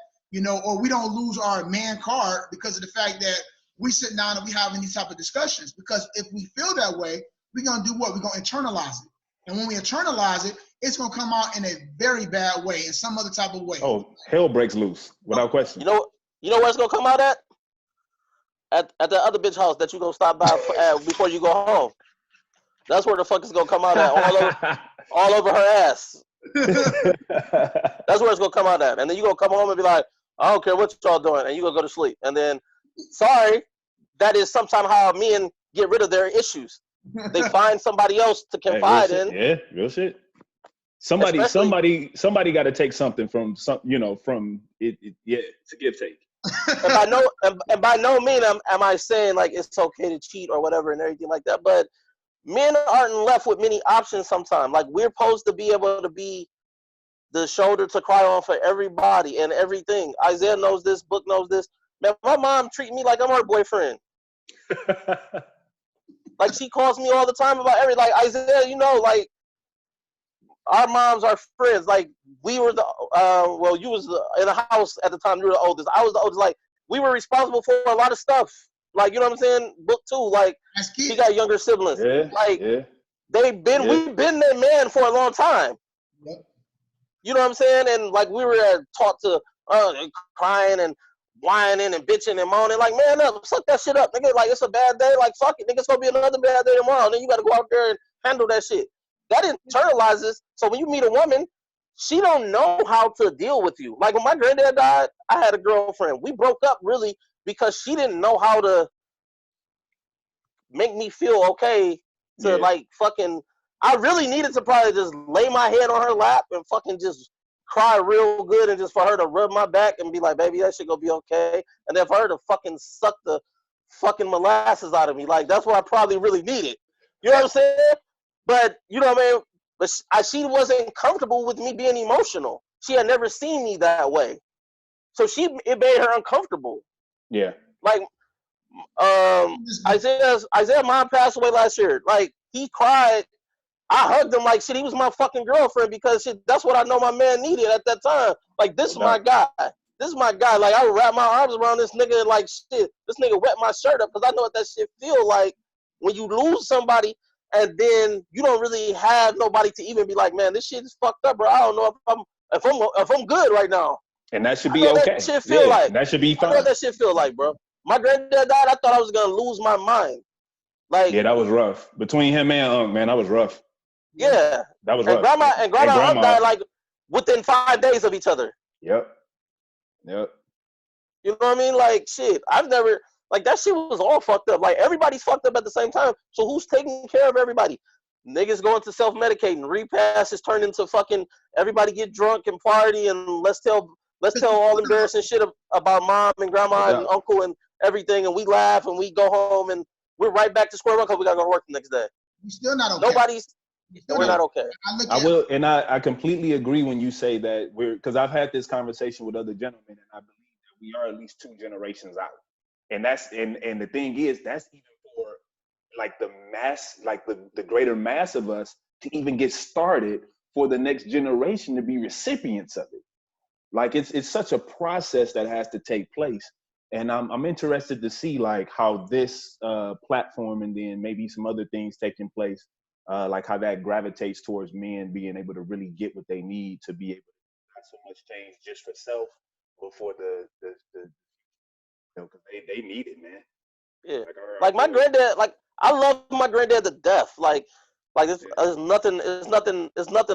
A: or we don't lose our man card because of the fact that we sit down and we having these type of discussions. Because if we feel that way, we're going to do what? We're going to internalize it. And when we internalize it, it's going to come out in a very bad way, in some other type of way.
C: Oh, hell breaks loose without question.
B: You know where it's gonna come out at? At the other bitch house that you gonna stop by before you go home. That's where the fuck it's gonna come out at, all over her ass. That's where it's gonna come out at. And then you gonna come home and be like, "I don't care what y'all doing," and you gonna go to sleep. And then, sorry, that is sometimes how men get rid of their issues. They find somebody else to confide in.
C: Yeah, real shit. Somebody got to take something from from it. Yeah, it's a give take.
B: And by no means am I saying like it's okay to cheat or whatever and everything like that. But men aren't left with many options sometimes. Like we're supposed to be able to be the shoulder to cry on for everybody and everything. Isaiah knows this, Book knows this. Man, my mom treat me like I'm her boyfriend. Like she calls me all the time about everything. Like Isaiah, like our moms are friends. Like, we were the, well, you was in the house at the time, you were the oldest. I was the oldest. Like, we were responsible for a lot of stuff. Like, you know what I'm saying? Book 2, like, he got younger siblings.
C: Yeah,
B: like,
C: yeah.
B: we've been their man for a long time.
A: Yep.
B: You know what I'm saying? And, like, we were taught to crying and whining and bitching and moaning. Like, man up, suck that shit up, nigga. Like, it's a bad day. Like, fuck it, nigga. It's gonna be another bad day tomorrow. Then you gotta go out there and handle that shit. That internalizes. So when you meet a woman, she don't know how to deal with you. Like, when my granddad died, I had a girlfriend. We broke up really because she didn't know how to make me feel okay to like fucking. I really needed to probably just lay my head on her lap and fucking just cry real good and just for her to rub my back and be like, baby, that shit gonna be okay. And then for her to fucking suck the fucking molasses out of me. Like, that's what I probably really needed. You know what I'm saying? But, you know what I mean? But she wasn't comfortable with me being emotional. She had never seen me that way. So it made her uncomfortable.
C: Yeah.
B: Like, Isaiah's mom passed away last year. Like, he cried. I hugged him like shit. He was my fucking girlfriend because shit, that's what I know my man needed at that time. Like, this is my guy. This is my guy. Like, I would wrap my arms around this nigga and like shit. This nigga wet my shirt up because I know what that shit feel like when you lose somebody and then you don't really have nobody to even be like, man, this shit is fucked up, bro. I don't know if I'm good right now.
C: And that should be okay.
B: That shit feel like.
C: That should be fine.
B: I know what that shit feel like, bro. My granddad died. I thought I was gonna lose my mind. Like,
C: yeah, that was rough. Between him and Unc, man, that was rough.
B: Yeah,
C: that was rough.
B: Grandma and Unc died like within 5 days of each other.
C: Yep.
B: You know what I mean? Like, shit, I've never, like, that shit was all fucked up. Like, everybody's fucked up at the same time. So who's taking care of everybody? Niggas going to self-medicating. Repasses turn into fucking everybody get drunk and party and let's tell all embarrassing shit about mom and grandma and uncle and everything, and we laugh and we go home and we're right back to square one because we gotta go to work the next day.
A: You're still not okay.
B: We're not okay.
C: I will, and I completely agree when you say that because I've had this conversation with other gentlemen, and I believe that we are at least 2 generations out, and that's and the thing is that's even for like the mass, like the greater mass of us to even get started for the next generation to be recipients of it. Like it's such a process that has to take place, and I'm interested to see like how this platform and then maybe some other things taking place. Like how that gravitates towards men being able to really get what they need to be able to not so much change just for self, but for the you know, because they need it, man.
B: Yeah, like my granddad, like I love my granddad to death. Like it's nothing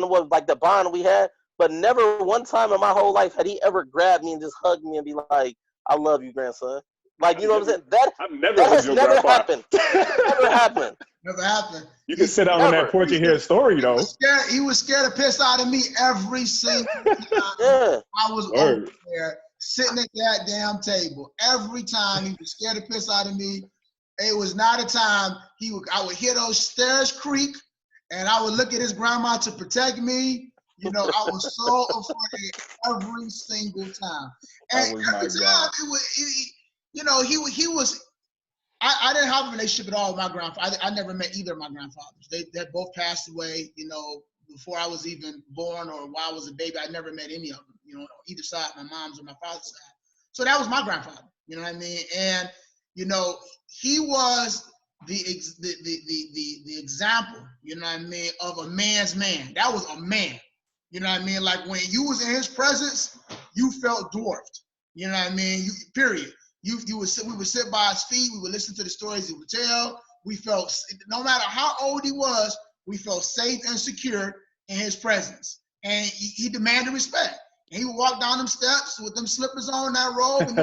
B: what like the bond we had, but never one time in my whole life had he ever grabbed me and just hugged me and be like, "I love you, grandson." Like, you know what I'm saying? That has never happened. Never happened.
A: Never happened.
C: You can sit out on that porch and hear a story, though.
A: He was scared to piss out of me every single time I was over there sitting at that damn table. Every time he was scared to piss out of me. It was not a time I would hear those stairs creak, and I would look at his grandma to protect me. You know, I was so afraid every single time. And every time he was. I didn't have a relationship at all with my grandfather. I never met either of my grandfathers. They both passed away, you know, before I was even born or while I was a baby. I never met any of them, you know, either side, my mom's or my father's side. So that was my grandfather, you know what I mean? And, you know, he was the example, you know what I mean, of a man's man. That was a man, you know what I mean? Like when you was in his presence, you felt dwarfed, you know what I mean? Period. We would sit by his feet. We would listen to the stories he would tell. We felt, no matter how old he was, we felt safe and secure in his presence. And he demanded respect. And he would walk down them steps with them slippers on, that robe. And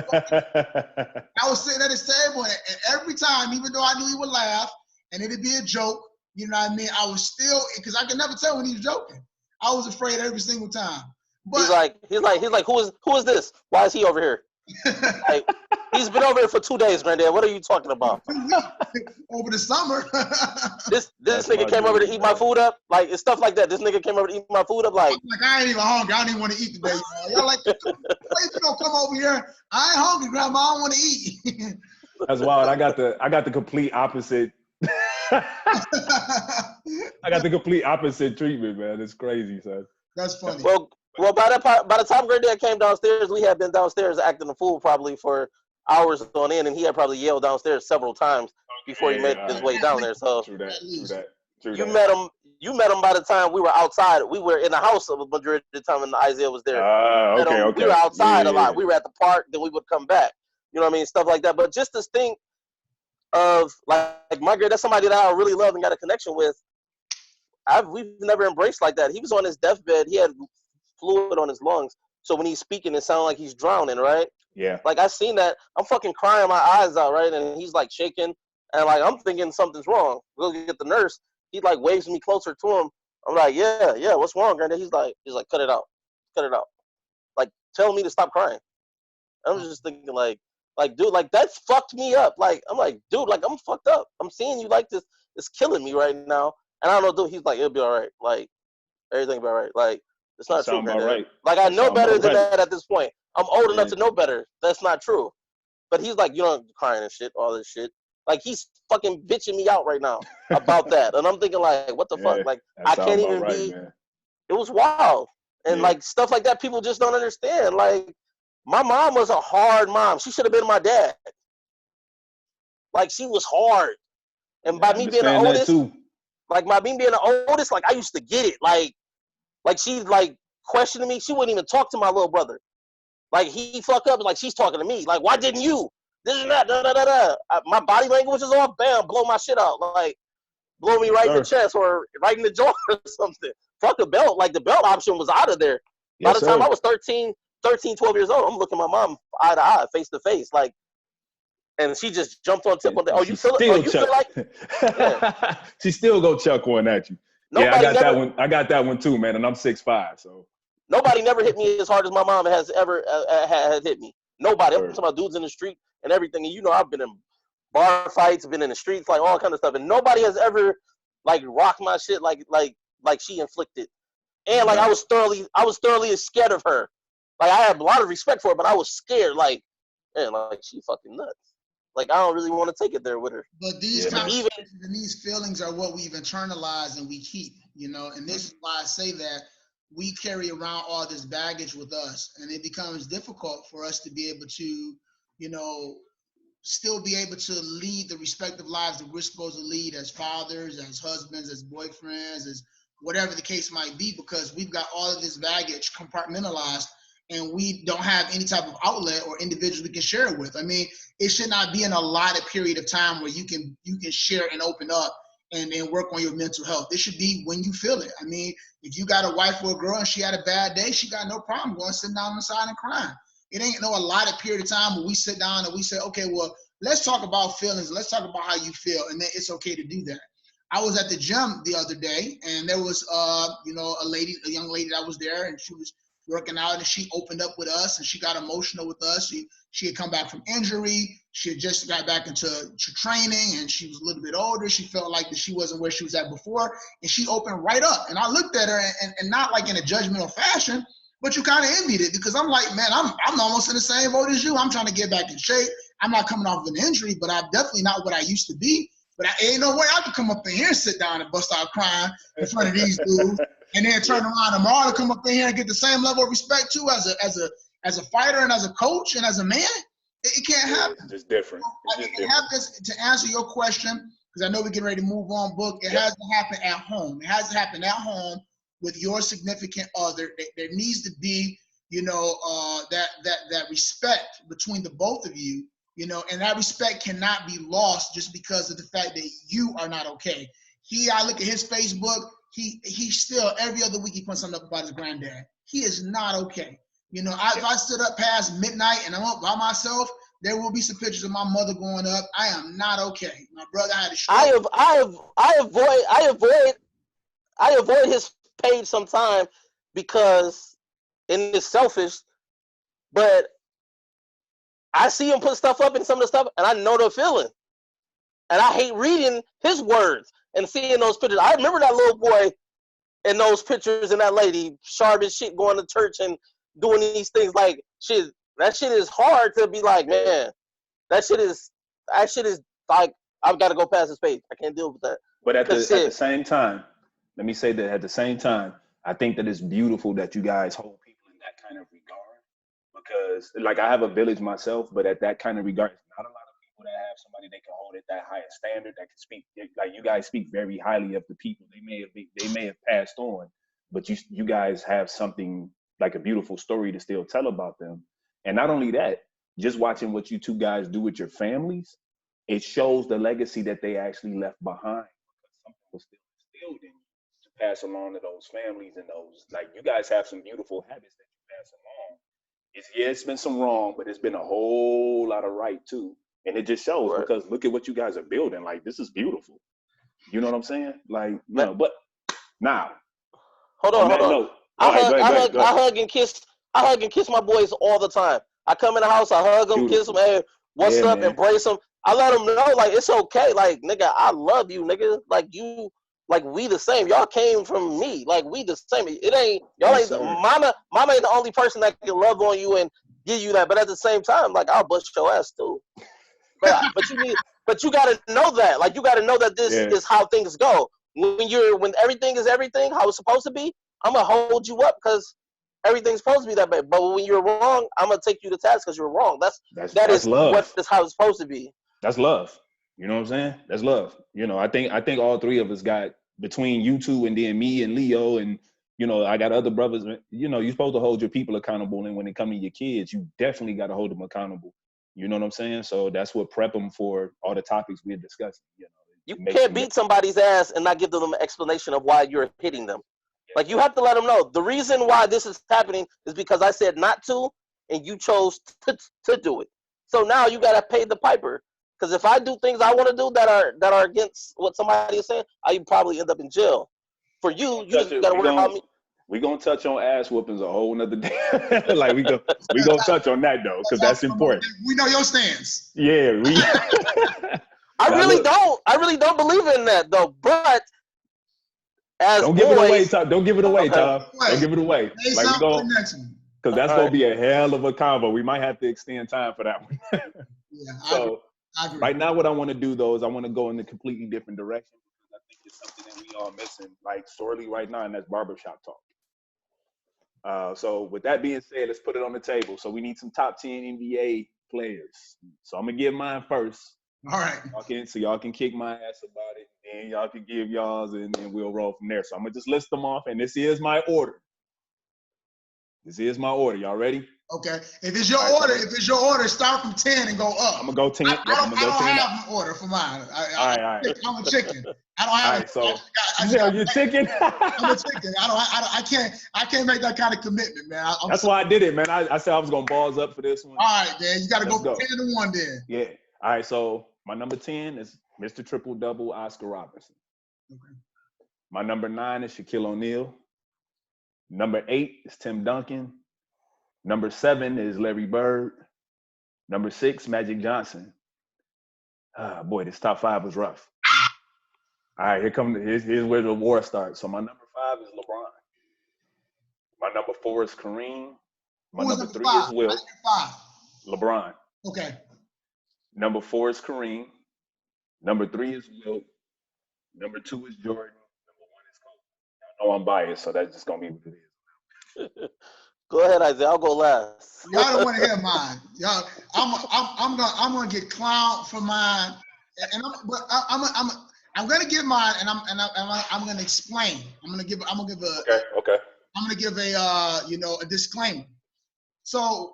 A: I was sitting at his table, and every time, even though I knew he would laugh, and it'd be a joke, you know what I mean? I was still, because I could never tell when he was joking. I was afraid every single time. But
B: he's like, who is this? Why is he over here? Like, he's been over here for 2 days, granddad. What are you talking about?
A: Over the summer.
B: This nigga came over to eat my food up. Like, it's stuff like that. This nigga came over to eat my food up. Like
A: I ain't even hungry. I don't even want to eat today. Y'all like, you don't come over here. I ain't hungry, grandma. I don't want to eat.
C: That's wild. I got the complete opposite I got the complete opposite treatment, man. It's crazy, son.
A: That's funny.
B: Well, by the time Granddad came downstairs, we had been downstairs acting a fool probably for hours on end, and he had probably yelled downstairs several times before he made his way down there. So
C: True that.
B: You met him by the time we were outside. We were in the house a majority of the time when Isaiah was there.
C: Okay.
B: We were outside a lot. We were at the park, then we would come back. You know what I mean? Stuff like that. But just to think of like my girl, that's somebody that I really love and got a connection with. We've never embraced like that. He was on his deathbed. He had fluid on his lungs. So when he's speaking, it sounds like he's drowning, right?
C: Yeah.
B: Like I seen that. I'm fucking crying my eyes out, right? And he's like shaking. And like I'm thinking something's wrong. We'll get the nurse. He like waves me closer to him. I'm like, yeah, what's wrong, Granddad? He's like, cut it out. Like, tell me to stop crying. I'm just thinking like, dude, like that's fucked me up. Like, I'm like, dude, like I'm fucked up. I'm seeing you like this. It's killing me right now. And I don't know, dude. He's like, it'll be all right. Like, everything will be all right. Like, it's not true, Granddad.
C: Right.
B: Like, I know better than that at this point. I'm old enough to know better. That's not true. But he's like, you don't crying and shit, all this shit. Like, he's fucking bitching me out right now about that. And I'm thinking, like, what the fuck? Like, I can't even be. Man. It was wild. And, like, stuff like that, people just don't understand. Like, my mom was a hard mom. She should have been my dad. Like, she was hard. And by me being the oldest, like, I used to get it. Like she, like, questioning me. She wouldn't even talk to my little brother. Like, he fuck up, like, she's talking to me. Like, why didn't you? This and that, da-da-da-da. My body language is off. Bam, blow my shit out. Like, blow me right in the chest or right in the jaw or something. Fuck the belt. Like, the belt option was out of there. By the time I was 13, 12 years old, I'm looking my mom eye to eye, face to face. Like, and she just jumped on tip on the, you feel like? Yeah.
C: She still go chuck one at you. I got that one too, man, and I'm 6'5", so.
B: Nobody never hit me as hard as my mom has ever has hit me. Nobody. I'm talking about dudes in the street and everything. And you know, I've been in bar fights, been in the streets, like all kind of stuff. And nobody has ever like rocked my shit like she inflicted. And like I was thoroughly scared of her. Like I had a lot of respect for her, but I was scared. Like, man, like she fucking nuts. Like I don't really want to take it there with her.
A: But these conversations and these feelings are what we've internalized and we keep, you know. And this is why I say that we carry around all this baggage with us, and it becomes difficult for us to be able to, you know, still be able to lead the respective lives that we're supposed to lead as fathers, as husbands, as boyfriends, as whatever the case might be, because we've got all of this baggage compartmentalized and we don't have any type of outlet or individual we can share it with. I mean, it should not be in a allotted period of time where you can share and open up and work on your mental health. It should be when you feel it. I mean, if you got a wife or a girl and she had a bad day, she got no problem going sitting down on the side and crying. It ain't no allotted period of time where we sit down and we say, okay, well, let's talk about feelings. Let's talk about how you feel. And then it's okay to do that. I was at the gym the other day and there was, you know, a young lady that was there and she was working out and she opened up with us and she got emotional with us. She had come back from injury. She had just got back into training and she was a little bit older. She felt like that she wasn't where she was at before and she opened right up. And I looked at her and not like in a judgmental fashion, but you kind of envied it because I'm like, man, I'm almost in the same boat as you. I'm trying to get back in shape. I'm not coming off of an injury, but I'm definitely not what I used to be. But ain't no way I could come up in here and sit down and bust out crying in front of these dudes and then turn around tomorrow to come up in here and get the same level of respect too as a fighter and as a coach and as a man. It can't happen.
C: It's just different.
A: To answer your question, because I know we're getting ready to move on, Book, it has to happen at home. It has to happen at home with your significant other. There needs to be, you know, that respect between the both of you. You know, and that respect cannot be lost just because of the fact that you are not okay. I look at his Facebook, he still, every other week he puts something up about his granddad. He is not okay. You know, if I stood up past midnight and I'm up by myself, there will be some pictures of my mother going up. I am not okay. My brother had a stroke.
B: I avoid his page sometime because, and it's selfish, but I see him put stuff up and some of the stuff, and I know the feeling. And I hate reading his words and seeing those pictures. I remember that little boy in those pictures and that lady, sharp as shit, going to church and doing these things. Like, shit, that shit is hard to be like, man, that shit is like I've got to go past this page. I can't deal with that.
C: But at
B: Because
C: the same time, let me say that at the same time, I think that it's beautiful that you guys hold people in that kind of regard, because like I have a village myself, but at that kind of regard, it's not a lot of people that have somebody they can hold at that highest standard that can speak. Like you guys speak very highly of the people. They may have passed on, but you guys have something like a beautiful story to still tell about them. And not only that, just watching what you two guys do with your families, it shows the legacy that they actually left behind, because something was still instilled in you to pass along to those families. And those, like, you guys have some beautiful habits that you pass along. It's been some wrong, but it's been a whole lot of right too. And it just shows,
B: Right.
C: because look at what you guys are building. Like, this is beautiful. You know what I'm saying? Like, you know, but now,
B: hold on.
C: note,
B: I hug and kiss my boys all the time. I come in the house, I hug them, kiss them, hey, what's up,
C: man.
B: embrace them. I let them know, like, it's okay. Like, nigga, I love you, nigga. Like, you, like, we the same. Y'all came from me. Like, we the same. It ain't, y'all
C: Yes,
B: ain't,
C: sir.
B: mama ain't the only person that can love on you and give you that. But at the same time, like, I'll bust your ass too. But you gotta know that. Like, you gotta know that this is how things go. When everything is everything, how it's supposed to be, I'm gonna hold you up because everything's supposed to be that way. But when you're wrong, I'm gonna take you to task because you're wrong. That's
C: love.
B: what is how it's supposed to be.
C: That's love. You know what I'm saying? That's love. You know, I think all three of us got, between you two and then me and Leo, and you know, I got other brothers. You know, you're supposed to hold your people accountable, and when it comes to your kids, you definitely got to hold them accountable. You know what I'm saying? So that's what prep them for all the topics we're discussing. You know,
B: You can't beat somebody's ass and not give them an explanation of why you're hitting them. Like, you have to let them know the reason why this is happening is because I said not to, and you chose to do it. So now you gotta pay the piper. Because if I do things I want to do that are against what somebody is saying, I probably end up in jail. For you, you just gotta worry about me.
C: We're gonna touch on ass whoopings a whole nother day. Like we gonna touch on that though, because that's important.
A: We know your stance.
C: Yeah,
B: I really don't believe in that though. But as
C: don't
B: boys,
C: give it away, Tom. Don't give it away,
B: okay.
C: Tom. Don't give it away.
A: Say
C: Like, because that's gonna be a hell of a convo. We might have to extend time for that one.
A: Yeah,
C: so
A: I agree.
C: Right now, what I want to do though is I want to go in a completely different direction, because I think it's something that we all missing, like sorely right now, and that's barbershop talk. So with that being said, let's put it on the table. So we need some top 10 NBA players. So I'm gonna give mine first.
A: All right.
C: So y'all can kick my ass about it, and y'all can give y'all's, and we'll roll from there. So I'm gonna just list them off, and this is my order. Y'all ready?
A: Okay. If it's your order, start from 10 and go up.
C: I'm gonna go 10.
A: I don't have an order for mine.
C: All right.
A: I'm a chicken. I don't have.
C: All right, you're chicken.
A: I'm a chicken. I can't make that kind of commitment, man.
C: That's why I did it, man. I said I was gonna balls up for this one.
A: All right, man. You got to go from 10 to 1 then.
C: Yeah. All right. So my number 10 is Mr. Triple Double Oscar Robertson.
A: Okay.
C: My number 9 is Shaquille O'Neal. Number 8 is Tim Duncan. Number 7 is Larry Bird. Number 6, Magic Johnson. Boy, this top 5 was rough. All right, here's where the war starts. So my number 5 is LeBron. My number 4 is Kareem. My number 3 is Wilt. LeBron.
A: Okay.
C: Number 4 is Kareem. Number 3 is Wilt. Number 2 is Jordan. Number 1 is Kobe. I know I'm biased, so that's just gonna be what it is.
B: Go ahead, Isaiah. I'll go last.
A: Y'all don't want to hear mine. Y'all, I'm gonna get clowned for mine, and I'm gonna give mine, and I'm gonna explain. I'm gonna give a disclaimer. So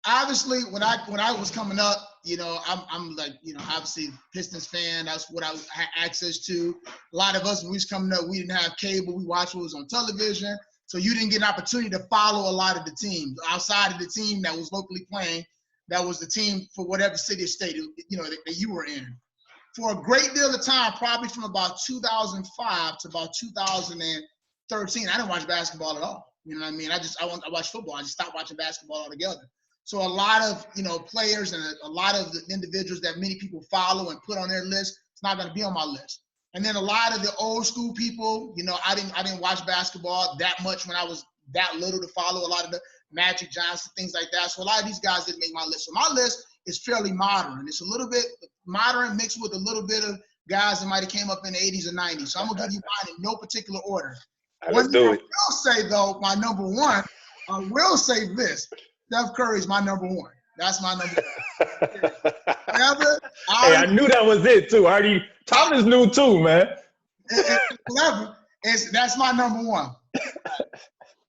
A: obviously, when I was coming up, I'm like, obviously Pistons fan. That's what I had access to. A lot of us, when we was coming up, we didn't have cable. We watched what was on television. So you didn't get an opportunity to follow a lot of the teams outside of the team that was locally playing. That was the team for whatever city or state that you were in. For a great deal of time, probably from about 2005 to about 2013, I didn't watch basketball at all. You know what I mean? I watched football. I just stopped watching basketball altogether. So a lot of players and a lot of the individuals that many people follow and put on their list, it's not going to be on my list. And then a lot of the old school people, I didn't watch basketball that much when I was that little to follow a lot of the Magic Johnson, things like that. So a lot of these guys didn't make my list. So my list is fairly modern. It's a little bit modern mixed with a little bit of guys that might have came up in the 80s or 90s. So I'm gonna give you mine in no particular order.
C: Let's do it.
A: I will say though, my number one, I will say this: Steph Curry is my number one. That's my number one. Whatever.
C: Hey, I knew that was it too. Thomas knew too, man.
A: Whatever. That's my number one.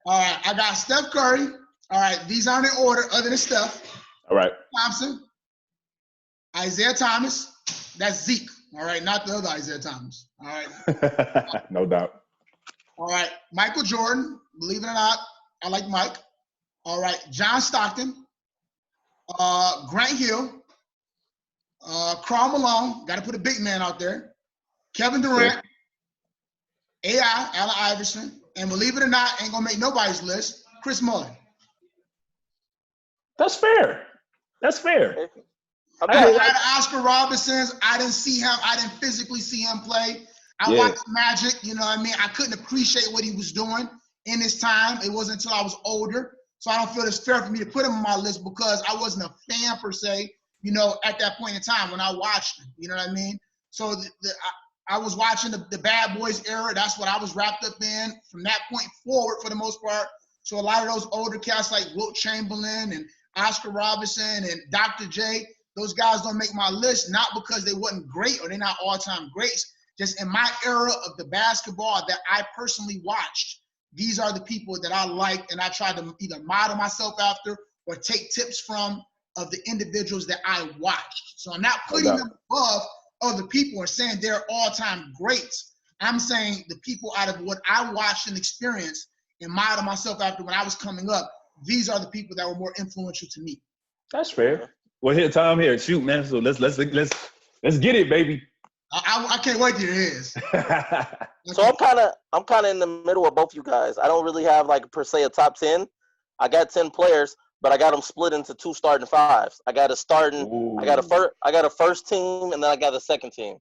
A: All right, I got Steph Curry. All right, these aren't in order other than Steph.
C: All right.
A: Thompson, Isaiah Thomas. That's Zeke. All right, not the other Isaiah Thomas. All right.
C: No doubt.
A: All right, Michael Jordan. Believe it or not, I like Mike. All right, John Stockton, Grant Hill, Karl Malone. Got to put a big man out there. Kevin Durant, AI, Allen Iverson, and believe it or not, ain't gonna make nobody's list. Chris Mullin.
C: That's fair. That's fair.
A: Outside of Oscar Robinson's, I didn't see him. I didn't physically see him play. I watched Magic. You know what I mean? I couldn't appreciate what he was doing in his time. It wasn't until I was older. So I don't feel it's fair for me to put him on my list because I wasn't a fan per se, you know, at that point in time when I watched him. You know what I mean? So I was watching the Bad Boys era. That's what I was wrapped up in from that point forward for the most part. So a lot of those older cats like Wilt Chamberlain and Oscar Robinson and Dr. J, those guys don't make my list, not because they wasn't great or they're not all-time greats. Just in my era of the basketball that I personally watched, these are the people that I liked and I tried to either model myself after or take tips from of the individuals that I watched. So I'm not putting them above other people and saying they're all-time greats. I'm saying the people out of what I watched and experienced and model myself after when I was coming up, these are the people that were more influential to me.
C: That's fair. Well, here, Tom, here, shoot, man. So let's get it, baby.
A: I can't wait to hear his.
B: So I'm kind of in the middle of both you guys. I don't really have like per se a top 10. I got 10 players, but I got them split into 2 starting fives. I got I got a first team, and then I got a second team.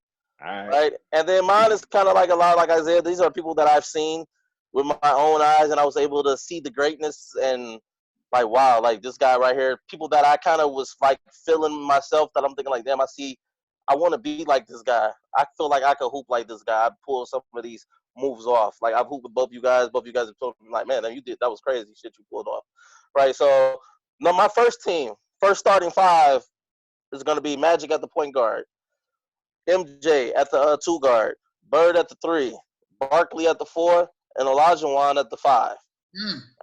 C: All
B: right. And then mine is kind of like a lot like Isaiah. These are people that I've seen with my own eyes, and I was able to see the greatness and like, wow, like this guy right here. People that I kind of was like feeling myself that I'm thinking like, damn, I want to be like this guy. I feel like I could hoop like this guy. I pull some of these moves off. Like I've hooped with both you guys. Both you guys have told me like, man, that was crazy shit you pulled off. Right. So now my first starting five is going to be Magic at the point guard, MJ at the 2 guard, Bird at the 3, Barkley at the 4, and Olajuwon at the 5.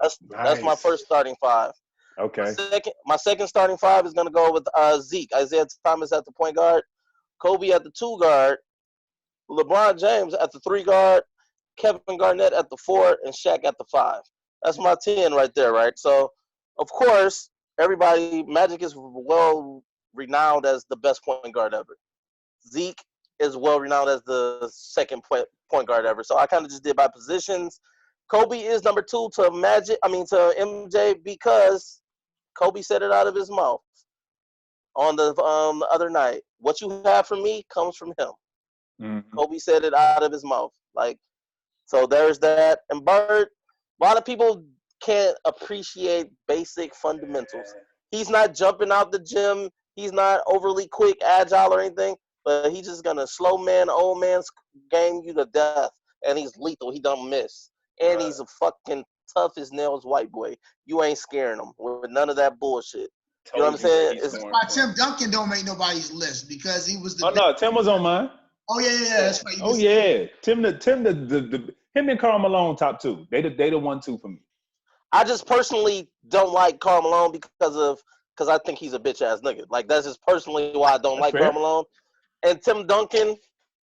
B: That's my first starting 5.
C: Okay.
B: My second starting 5 is going to go with Zeke, Isaiah Thomas at the point guard, Kobe at the 2 guard, LeBron James at the 3 guard, Kevin Garnett at the 4, and Shaq at the 5. That's my 10 right there, right? So, of course, Magic is well renowned as the best point guard ever. Zeke is well renowned as the second point guard ever. So I kind of just did by positions. Kobe is number 2 to MJ because Kobe said it out of his mouth on the other night. What you have from me comes from him. Mm-hmm. Kobe said it out of his mouth. Like, so there's that. And Bird, a lot of people can't appreciate basic fundamentals. He's not jumping out the gym. He's not overly quick, agile, or anything. But he's just gonna slow man, old man's game you to death, and he's lethal. He don't miss, and he's a fucking tough as nails white boy. You ain't scaring him with none of that bullshit. You know what I'm saying?
A: That's why Tim Duncan don't make nobody's list because he was the.
C: Oh no, Tim was on mine.
A: Oh yeah, that's right.
C: Oh yeah, Tim him and Karl Malone top 2. They the 1-2 for me.
B: I just personally don't like Karl Malone because I think he's a bitch ass nigga. Like that's just personally why I don't like Karl Malone. And Tim Duncan.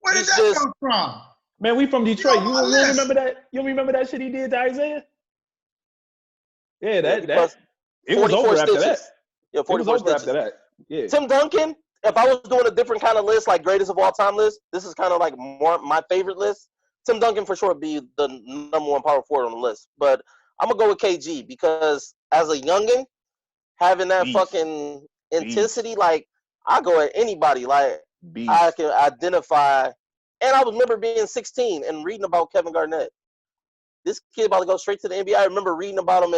A: Where did that come from?
C: Man, we from Detroit. You don't remember that? You don't remember that shit he did to Isaiah? Yeah, that it was over after that.
B: Yeah, 44 stitches.
C: After that. Yeah.
B: Tim Duncan, if I was doing a different kind of list, like greatest of all time list, this is kind of like more my favorite list. Tim Duncan for sure would be the number 1 power forward on the list. But I'm gonna go with KG because as a youngin, having that fucking intensity, like I go at anybody, like I can identify. And I remember being 16 and reading about Kevin Garnett. This kid about to go straight to the NBA. I remember reading about him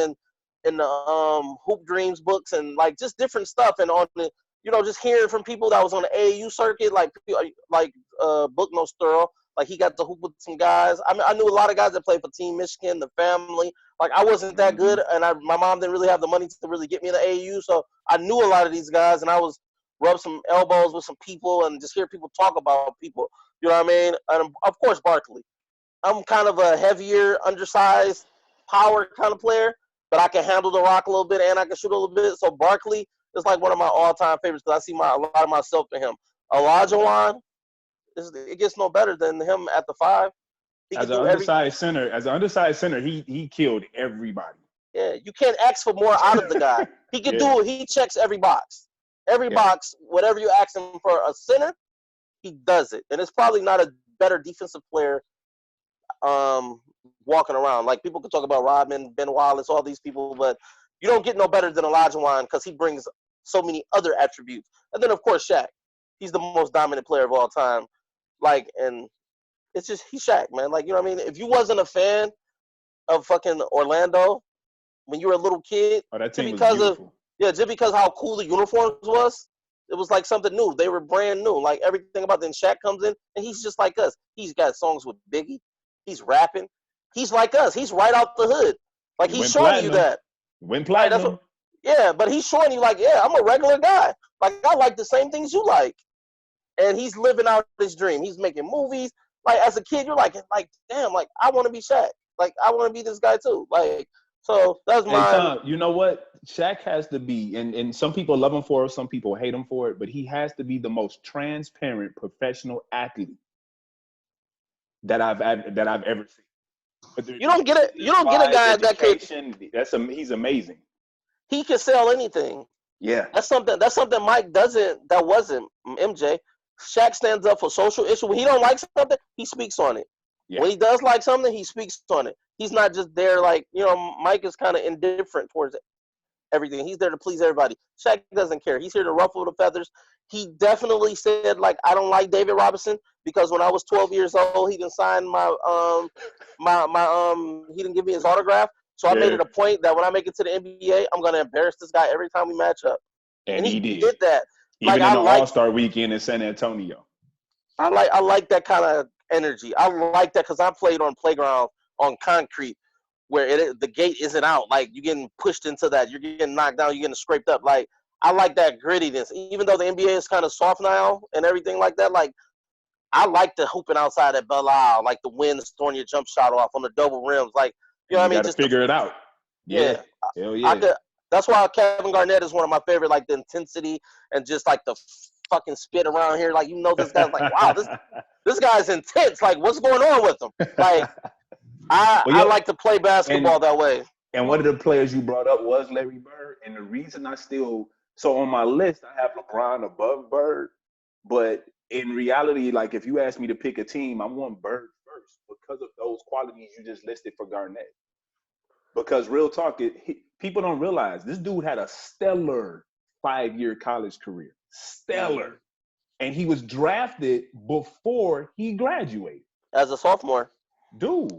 B: in the Hoop Dreams books and like just different stuff. And on the, just hearing from people that was on the AAU circuit, like Booknos Thurl, like he got to hoop with some guys. I mean, I knew a lot of guys that played for Team Michigan, the family. Like I wasn't that good, and my mom didn't really have the money to really get me in the AAU, so I knew a lot of these guys, and I was rub some elbows with some people and just hear people talk about people. You know what I mean? And of course, Barkley. I'm kind of a heavier, undersized, power kind of player, but I can handle the rock a little bit and I can shoot a little bit. So Barkley is like one of my all-time favorites because I see a lot of myself in him. Olajuwon, it gets no better than him at the 5. He
C: As
B: can
C: an
B: do everything.
C: undersized center, he killed everybody.
B: Yeah, you can't ask for more out of the guy. He can do it. He checks every box. Every box, whatever you ask him for a center, he does it. And it's probably not a better defensive player walking around. Like people could talk about Rodman, Ben Wallace, all these people, but you don't get no better than Olajuwon because he brings so many other attributes. And then of course Shaq. He's the most dominant player of all time. Like, and it's just he's Shaq, man. Like, you know what I mean? If you wasn't a fan of fucking Orlando when you were a little kid,
C: that team was beautiful.
B: just because how cool the uniforms was, it was like something new. They were brand new. Like everything about them. Shaq comes in and he's just like us. He's got songs with Biggie. He's rapping. He's like us. He's right out the hood. Like he's showing you that.
C: Went platinum.
B: But he's showing you like, I'm a regular guy. Like I like the same things you like. And he's living out his dream. He's making movies. Like as a kid, you're like damn, like I want to be Shaq. Like I want to be this guy too. Like so that's
C: Tom, you know what? Shaq has to be, and some people love him for it, some people hate him for it, but he has to be the most transparent professional athlete that I've ever seen.
B: You don't get it. You don't get a guy that could.
C: He's amazing.
B: He can sell anything.
C: Yeah,
B: that's something Mike doesn't. That wasn't MJ. Shaq stands up for social issue. When he don't like something, he speaks on it. Yeah. When he does like something, he speaks on it. He's not just there like, Mike is kind of indifferent towards everything. He's there to please everybody. Shaq doesn't care. He's here to ruffle the feathers. He definitely said, like, I don't like David Robinson because when I was 12 years old, he didn't sign he didn't give me his autograph. So I made it a point that when I make it to the NBA, I'm going to embarrass this guy every time we match up.
C: And he
B: did that.
C: Even in the All-Star weekend in San Antonio.
B: I like that kind of energy. I like that because I played on playground on concrete where the gate isn't out. Like, you're getting pushed into that. You're getting knocked down. You're getting scraped up. Like, I like that grittiness. Even though the NBA is kind of soft now and everything like that, like, I like the hooping outside at Belle Isle, like the wind throwing your jump shot off on the double rims. Like, you know what I mean?
C: Just figure it out.
B: Yeah.
C: Hell yeah.
B: That's why Kevin Garnett is one of my favorite, like the intensity and just like the fucking spit around here. Like, this guy's like, wow, this guy's intense. Like, what's going on with him? Like, I like to play basketball that way.
C: And one of the players you brought up was Larry Bird. And the reason so on my list, I have LeBron above Bird. But in reality, like if you ask me to pick a team, I want Bird first because of those qualities you just listed for Garnett. Because real talk, people don't realize this dude had a stellar 5-year college career. Stellar. And he was drafted before he graduated.
B: As a sophomore.
C: Dude,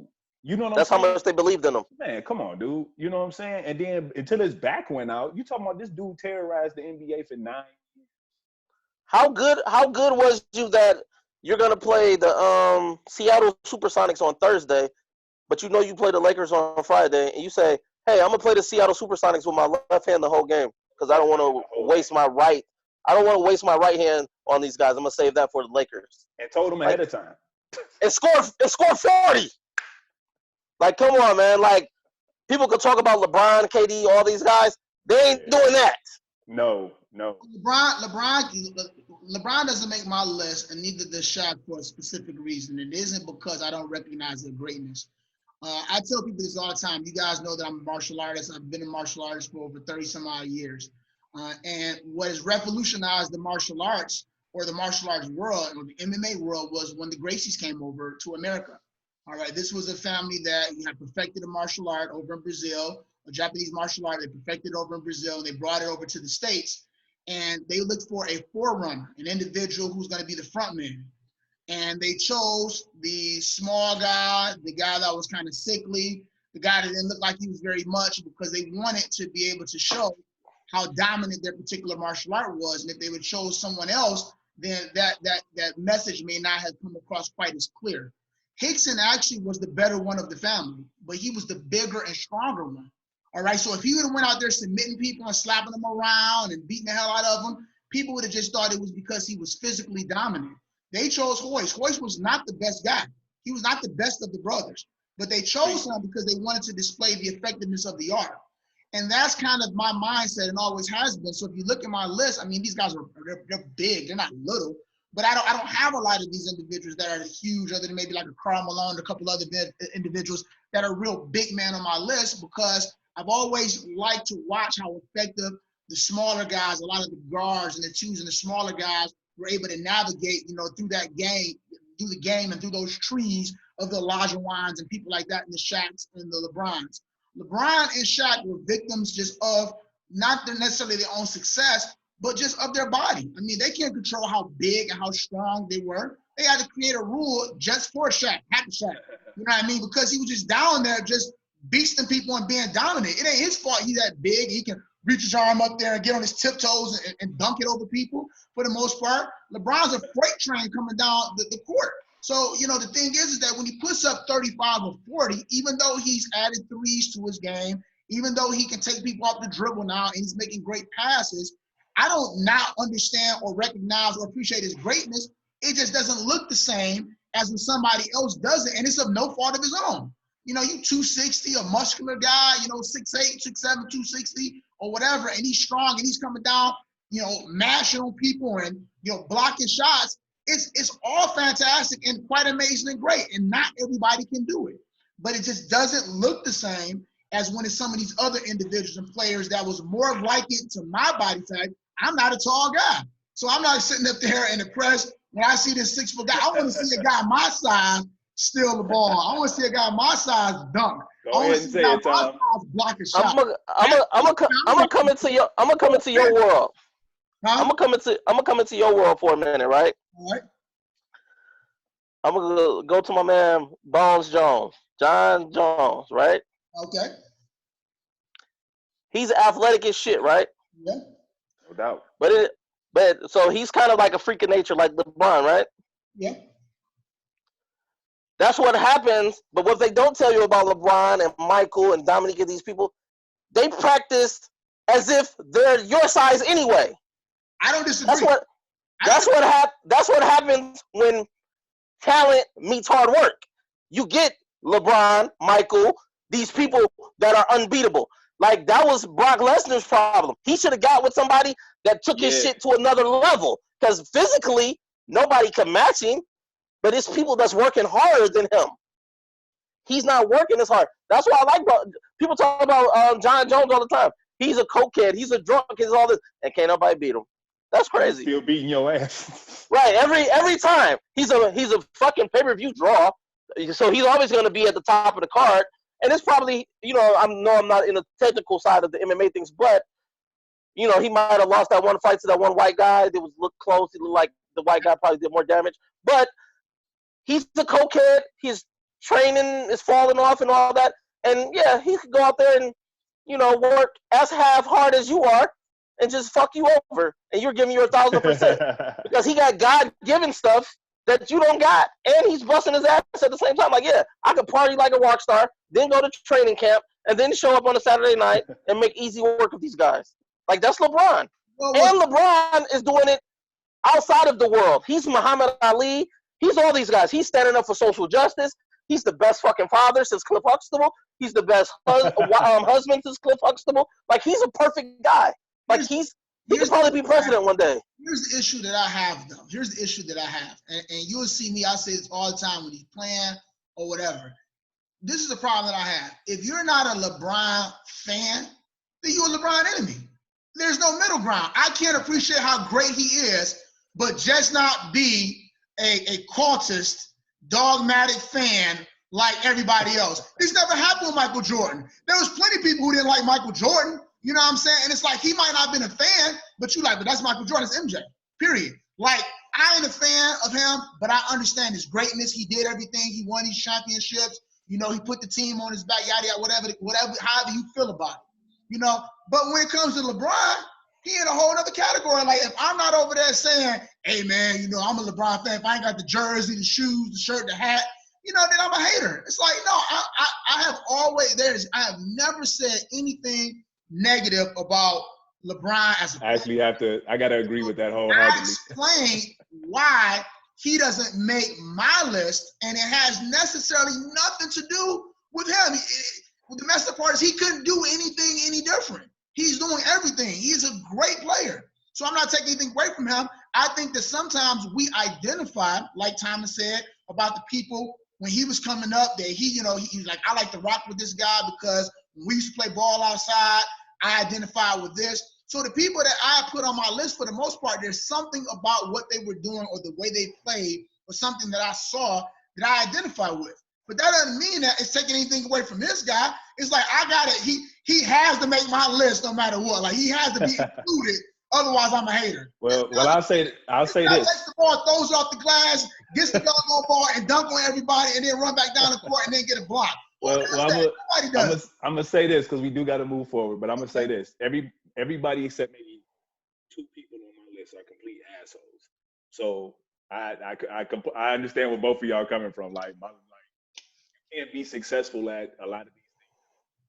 C: you know what I'm saying?
B: That's how much they believed in him.
C: Man, come on, dude. You know what I'm saying? And then until his back went out, you talking about this dude terrorized the NBA for 9 years.
B: How good was you that you're going to play the Seattle Supersonics on Thursday, but you play the Lakers on Friday, and you say, hey, I'm going to play the Seattle Supersonics with my left hand the whole game because I don't want to waste my right. I don't want to waste my right hand on these guys. I'm going to save that for the Lakers.
C: And told them ahead of time.
B: And score 40. Like, come on, man. Like, people could talk about LeBron, KD, all these guys. They ain't doing that.
C: No.
A: LeBron doesn't make my list, and neither does Shaq for a specific reason. It isn't because I don't recognize their greatness. I tell people this all the time. You guys know that I'm a martial artist. I've been a martial artist for over 30 some odd years. And what has revolutionized the martial arts or the martial arts world or the MMA world was when the Gracies came over to America. All right, this was a family that had perfected a martial art over in Brazil, a Japanese martial art. They perfected over in Brazil, and they brought it over to the States. And they looked for a forerunner, an individual who's going to be the front man. And they chose the small guy, the guy that was kind of sickly, the guy that didn't look like he was very much, because they wanted to be able to show how dominant their particular martial art was. And if they would chose someone else, then that message may not have come across quite as clear. Rickson actually was the better one of the family, but he was the bigger and stronger one. All right, so if he would have went out there submitting people and slapping them around and beating the hell out of them, people would have just thought it was because he was physically dominant. They chose Royce. Royce was not the best guy. He was not the best of the brothers, but they chose him because they wanted to display the effectiveness of the art. And that's kind of my mindset and always has been. So if you look at my list, I mean, these guys they're big, they're not little, but I don't have a lot of these individuals that are huge, other than maybe like a Karl Malone, a couple other individuals that are real big man on my list, because I've always liked to watch how effective the smaller guys, a lot of the guards and the twos and the smaller guys were able to navigate, through that game, through the game and through those trees of the Olajuwons and people like that, and the Shaqs and the LeBrons. LeBron and Shaq were victims just of not necessarily their own success, but just of their body. I mean, they can't control how big and how strong they were. They had to create a rule just for Shaq, happy Shaq. You know what I mean? Because he was just down there just beasting people and being dominant. It ain't his fault he's that big. He can reach his arm up there and get on his tiptoes and dunk it over people for the most part. LeBron's a freight train coming down the court. So, the thing is that when he puts up 35 or 40, even though he's added threes to his game, even though he can take people off the dribble now and he's making great passes, I don't now understand or recognize or appreciate his greatness. It just doesn't look the same as when somebody else does it, and it's of no fault of his own. You 260, a muscular guy, 6'8", 6'7", 260 or whatever, and he's strong and he's coming down, mashing on people and, blocking shots. It's all fantastic and quite amazing and great, and not everybody can do it. But it just doesn't look the same as when it's some of these other individuals and players that was more like it to my body type. I'm not a tall guy, so I'm not sitting up there in the press when I see this 6 foot guy. I want to see a guy my size steal the ball. I want to see a guy my size dunk.
C: Go ahead and say it, Tom.
A: Block a shot.
B: I'm gonna come into your world.
A: Huh?
B: I'm gonna come into your world for a minute, right?
A: All right.
B: I'm gonna go to my man Bones Jones, John Jones, right?
A: Okay.
B: He's athletic as shit, right?
A: Yeah.
C: No doubt.
B: But so he's kind of like a freak of nature, like LeBron, right?
A: Yeah.
B: That's what happens. But what they don't tell you about LeBron and Michael and Dominique and these people, they practice as if they're your size anyway.
A: I don't disagree.
B: That's what happens when talent meets hard work. You get LeBron, Michael, these people that are unbeatable. Like, that was Brock Lesnar's problem. He should have got with somebody that took his shit to another level. Because physically, nobody can match him. But it's people that's working harder than him. He's not working as hard. That's why I like people talk about John Jones all the time. He's a cokehead. He's a drunk. He's all this. And can't nobody beat him. That's crazy.
C: Still beating your ass.
B: Right. Every time. He's a fucking pay-per-view draw. So he's always going to be at the top of the card. And it's probably, I'm not in the technical side of the MMA things, but, he might have lost that one fight to that one white guy. It was looked close. It looked like the white guy probably did more damage. But he's a cokehead. His training is falling off and all that. And, yeah, he could go out there and, work as half hard as you are and just fuck you over. And you're giving you 1,000%. Because he got God-given stuff that you don't got. And he's busting his ass at the same time. Like, yeah, I could party like a rock star, then go to training camp, and then show up on a Saturday night and make easy work with these guys. Like, that's LeBron. And LeBron is doing it outside of the world. He's Muhammad Ali. He's all these guys. He's standing up for social justice. He's the best fucking father since Cliff Huxtable. He's the best husband since Cliff Huxtable. Like, he's a perfect guy. Like, he could probably be president one day.
A: Here's the issue that I have, though. Here's the issue that I have. And you'll see me, I say this all the time when he's playing or whatever. This is the problem that I have. If you're not a LeBron fan, then you're a LeBron enemy. There's no middle ground. I can't appreciate how great he is, but just not be a cultist, dogmatic fan like everybody else. This never happened with Michael Jordan. There was plenty of people who didn't like Michael Jordan. You know what I'm saying? And it's like, he might not have been a fan, but but that's Michael Jordan, it's MJ, period. Like, I ain't a fan of him, but I understand his greatness. He did everything. He won these championships. He put the team on his back, yada, yada, whatever, however you feel about it. you know. But when it comes to LeBron, he in a whole other category. Like if I'm not over there saying, hey man, you know, I'm a LeBron fan. If I ain't got the jersey, the shoes, the shirt, the hat, you know, then I'm a hater. It's like, no, I have always, I have never said anything negative about LeBron as a player.
C: I gotta agree with that
A: I
C: wholeheartedly.
A: explained why he doesn't make my list, and it has necessarily nothing to do with him. The messed up part is he couldn't do anything any different. He's doing everything. He's a great player. So I'm not taking anything away from him. I think that sometimes we identify, like Thomas said, about the people when he was coming up, that he's like, I like to rock with this guy because when we used to play ball outside, I identify with this. So the people that I put on my list, for the most part, there's something about what they were doing or the way they played or something that I saw that I identify with. But that doesn't mean that it's taking anything away from this guy. It's like, I got it. He has to make my list no matter what. Like, he has to be included. Otherwise, I'm a hater.
C: Well, I'll say this.
A: Takes the ball, throws it off the glass, gets the doggone ball, and dunk on everybody, and then run back down the court and then get a block.
C: Well,
A: I'm
C: gonna say this because we do got to move forward. But I'm gonna say this: everybody except maybe 2 people on my list are complete assholes. So I understand where both of y'all coming from. Like you can't be successful at a lot of these things.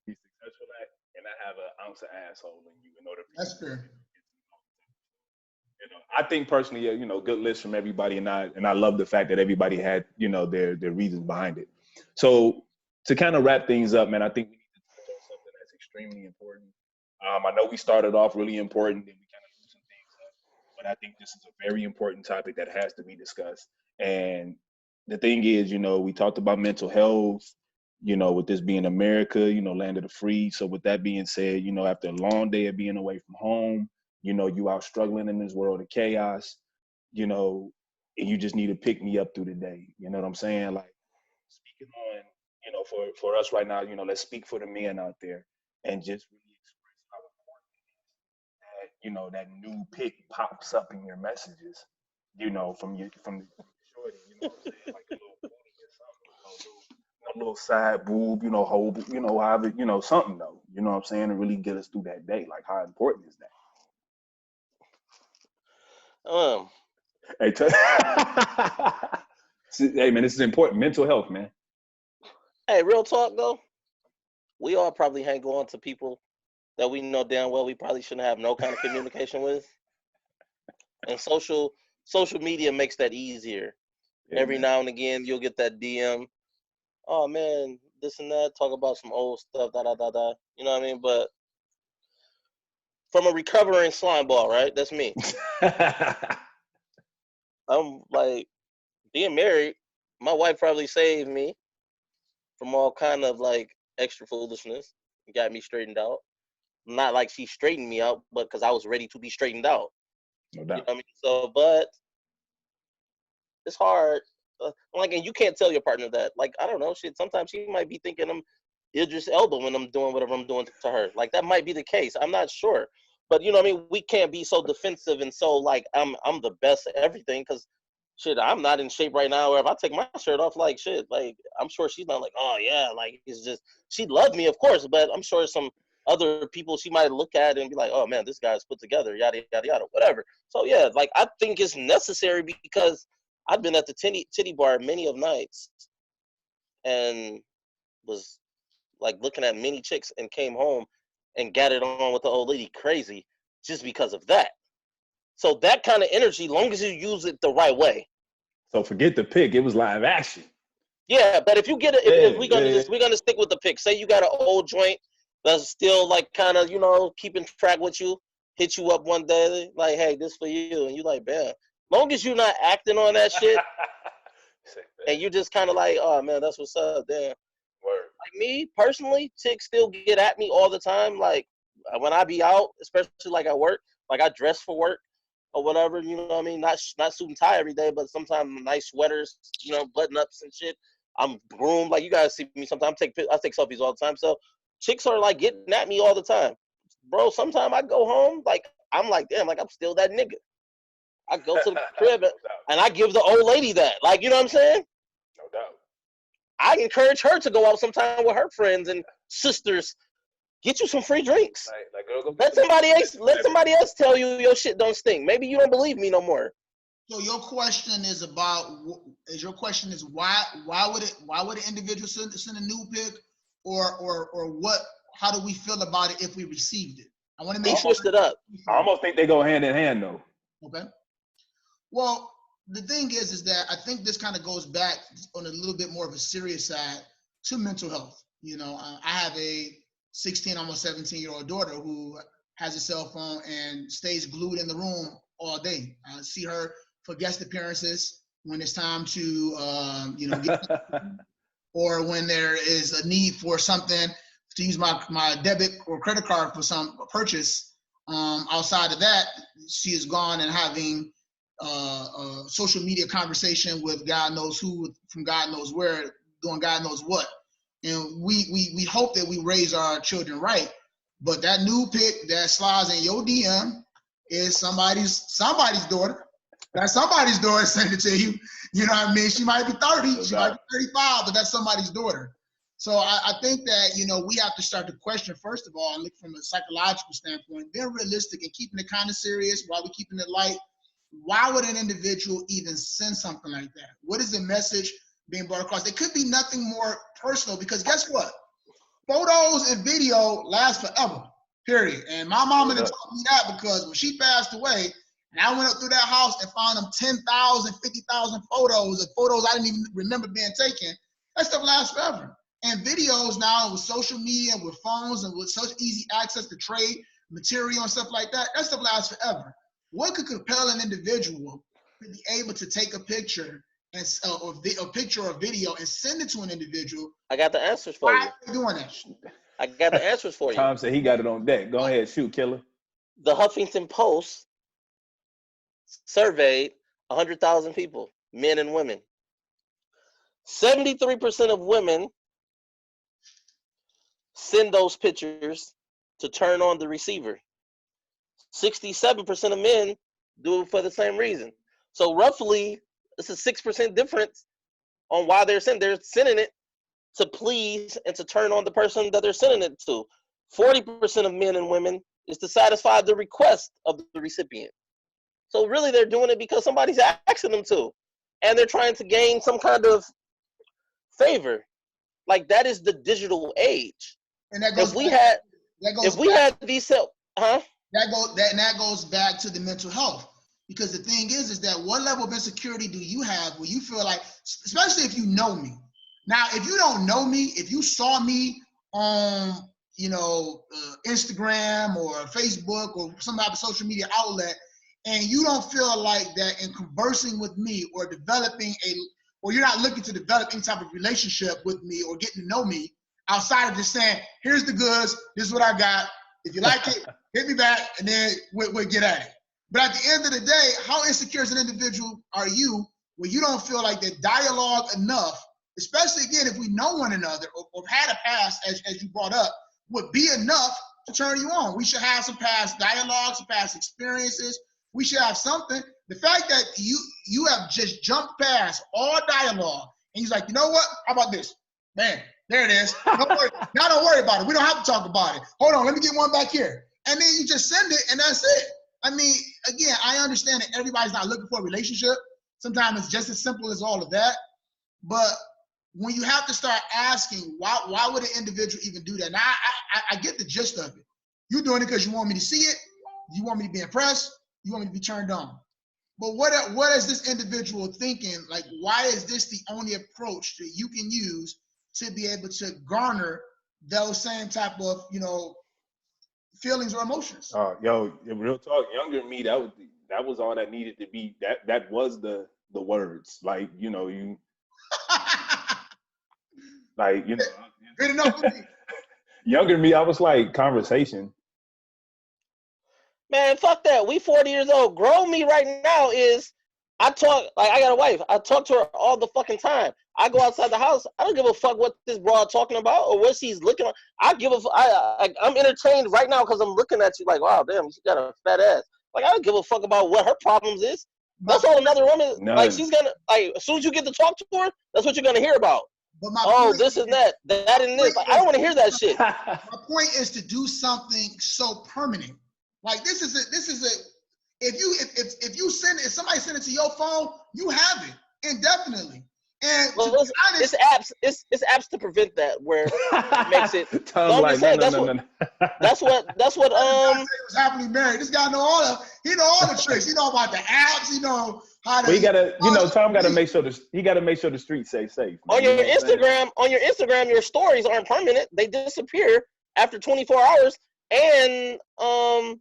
C: Be successful at, and I have an ounce of asshole in you in order.
A: That's fair.
C: You know, I think personally, you know, good list from everybody, and I love the fact that everybody had, you know, their reasons behind it. So to kind of wrap things up, man, I think we need to touch on something that's extremely important. I know we started off really important, and we kind of moved some things up, but I think this is a very important topic that has to be discussed. And the thing is, you know, we talked about mental health, you know, with this being America, you know, land of the free. So with that being said, you know, after a long day of being away from home, you know, you out struggling in this world of chaos, you know, and you just need to pick me up through the day. You know what I'm saying? Like, speaking on, you know, for us right now, you know, let's speak for the men out there and just really express how important it is that, you know, that new pick pops up in your messages, you know, from the shorty, you know what I'm saying? Like a little booty or something, a little side boob, you know, whole, you know, however, you know, something though, you know what I'm saying? To really get us through that day. Like, how important is that? Hey, hey, man, this is important. Mental health, man.
B: Hey, real talk though. We all probably hang on to people that we know damn well we probably shouldn't have no kind of communication with. And social media makes that easier.
C: Yeah,
B: Every
C: man.
B: now and again, you'll get that DM. Oh man, this and that. Talk about some old stuff. Da da da da. You know what I mean? But from a recovering slime ball, right? That's me. I'm like, being married, my wife probably saved me from all kind of like extra foolishness. Got me straightened out. Not like she straightened me out, but because I was ready to be straightened out.
C: No
B: You
C: doubt.
B: know what I mean? So, but it's hard. Like, and you can't tell your partner that. Like, I don't know, shit. Sometimes she might be thinking I'm Idris Elba when I'm doing whatever I'm doing to her. Like, that might be the case. I'm not sure. But you know what I mean? We can't be so defensive and so like I'm the best at everything because shit, I'm not in shape right now. Where if I take my shirt off, like shit, like I'm sure she's not like, oh yeah, like it's just she loved me, of course, but I'm sure some other people she might look at and be like, oh man, this guy's put together, yada yada yada, whatever. So yeah, like I think it's necessary because I've been at the titty bar many of nights and was like looking at many chicks and came home and got it on with the old lady crazy just because of that. So that kind of energy, long as you use it the right way.
C: So forget the pick. It was live action.
B: Yeah, but if you get it, if we're gonna stick with the pick. Say you got an old joint that's still like kind of keeping track with you, hit you up one day like, hey, this for you, and you like, man. Long as you're not acting on that shit, and you just kind of like, oh man, that's what's up, damn.
C: Word.
B: Like me personally, chicks still get at me all the time. Like when I be out, especially like at work, like I dress for work or whatever. You know what I mean? Not suit and tie every day, but sometimes nice sweaters, button ups and shit. I'm groomed. Like you guys see me sometimes. I take selfies all the time. So chicks are like getting at me all the time, bro. Sometimes I go home like I'm like, damn, like I'm still that nigga. I go to the crib and I give the old lady that. Like, you know what I'm saying?
C: No doubt.
B: I encourage her to go out sometime with her friends and sisters Get you some free drinks.
C: Like girl, go
B: Let somebody else tell you your shit don't stink. Maybe you don't believe me no more.
A: So your question is why would an individual send a nude pic, or what? How do we feel about it if we received it? I want to make
B: sure. Switched it up.
C: I almost think they go hand in hand though.
A: Okay. Well, the thing is that I think this kind of goes back on a little bit more of a serious side to mental health. You know, I have a 16, almost 17-year-old daughter who has a cell phone and stays glued in the room all day. I see her for guest appearances when it's time to, get, or when there is a need for something to use my debit or credit card for some purchase. Outside of that, she is gone and having a social media conversation with God knows who from God knows where, doing God knows what. And we hope that we raise our children right, but that nude pic that slides in your DM is somebody's daughter. That's somebody's daughter sending it to you. You know what I mean? She might be 30, she might be 35, but that's somebody's daughter. So I think that, we have to start to question, first of all, and look from a psychological standpoint, being realistic and keeping it kind of serious while we're keeping it light. Why would an individual even send something like that? What is the message being brought across? It could be nothing more personal, because guess what? Photos and video last forever, period. And my mama taught me that, because when she passed away, and I went up through that house and found them 10,000, 50,000 photos of photos I didn't even remember being taken, that stuff lasts forever. And videos now with social media, with phones, and with such easy access to trade material and stuff like that, that stuff lasts forever. What could compel an individual to be able to take a picture and a picture or video and send it to an individual?
B: I got the answers for
A: you.
B: you.
A: Why are they doing that?
B: I got the answers for you.
C: Tom said he got it on deck. Go ahead, shoot, killer.
B: The Huffington Post surveyed 100,000 people, men and women. 73% of women send those pictures to turn on the receiver. 67% of men do it for the same reason. So roughly, it's a 6% difference on why they're sending. They're sending it to please and to turn on the person that they're sending it to. 40% of men and women is to satisfy the request of the recipient. So really, they're doing it because somebody's asking them to, and they're trying to gain some kind of favor. Like, that is the digital age.
A: And that goes. That goes back to the mental health, because the thing is that what level of insecurity do you have where you feel like, especially if you know me. Now, if you don't know me, if you saw me on Instagram or Facebook or some type of social media outlet, and you don't feel like that in conversing with me or or you're not looking to develop any type of relationship with me or getting to know me outside of just saying, here's the goods, this is what I got. If you like it, hit me back, and then we'll get at it. But at the end of the day, how insecure as an individual are you where you don't feel like that dialogue enough, especially, again, if we know one another or had a past, as you brought up, would be enough to turn you on? We should have some past dialogues, some past experiences. We should have something. The fact that you have just jumped past all dialogue, and he's like, you know what? How about this? Man, there it is. Don't worry. Now don't worry about it. We don't have to talk about it. Hold on, let me get one back here. And then you just send it, and that's it. I mean, again, I understand that everybody's not looking for a relationship. Sometimes it's just as simple as all of that. But when you have to start asking, why would an individual even do that? Now, I get the gist of it. You're doing it because you want me to see it. You want me to be impressed. You want me to be turned on. But what is this individual thinking? Like, why is this the only approach that you can use to be able to garner those same type of, feelings or emotions?
C: Yo, real talk, younger me, that was all that needed to be. That was the words. Like, you like,
A: Good enough for me.
C: Younger me, I was like, conversation.
B: Man, fuck that. We 40 years old. Grown me right now is, I got a wife. I talk to her all the fucking time. I go outside the house. I don't give a fuck what this broad talking about or what she's looking at. I'm entertained right now because I'm looking at you like, wow, damn, she got a fat ass. Like, I don't give a fuck about what her problems is. That's all another woman, like, she's gonna, like, as soon as you get to talk to her, that's what you're gonna hear about.
A: But my
B: Oh,
A: point
B: this and that and this. Like, I don't want to hear that shit.
A: My point is to do something so permanent. Like this is a if somebody send it to your phone, you have it indefinitely. And
B: Well,
A: to be honest,
B: it's apps to prevent that, where it makes it.
C: Tom's
B: I'm
C: like,
B: just saying,
C: no.
B: that's what
A: this guy said he was happily married. This guy know all the tricks. He know about the apps. He know how to.
C: Well, he gotta, Tom gotta make sure the streets stay safe. Man,
B: On your Instagram, your stories aren't permanent. They disappear after 24 hours. And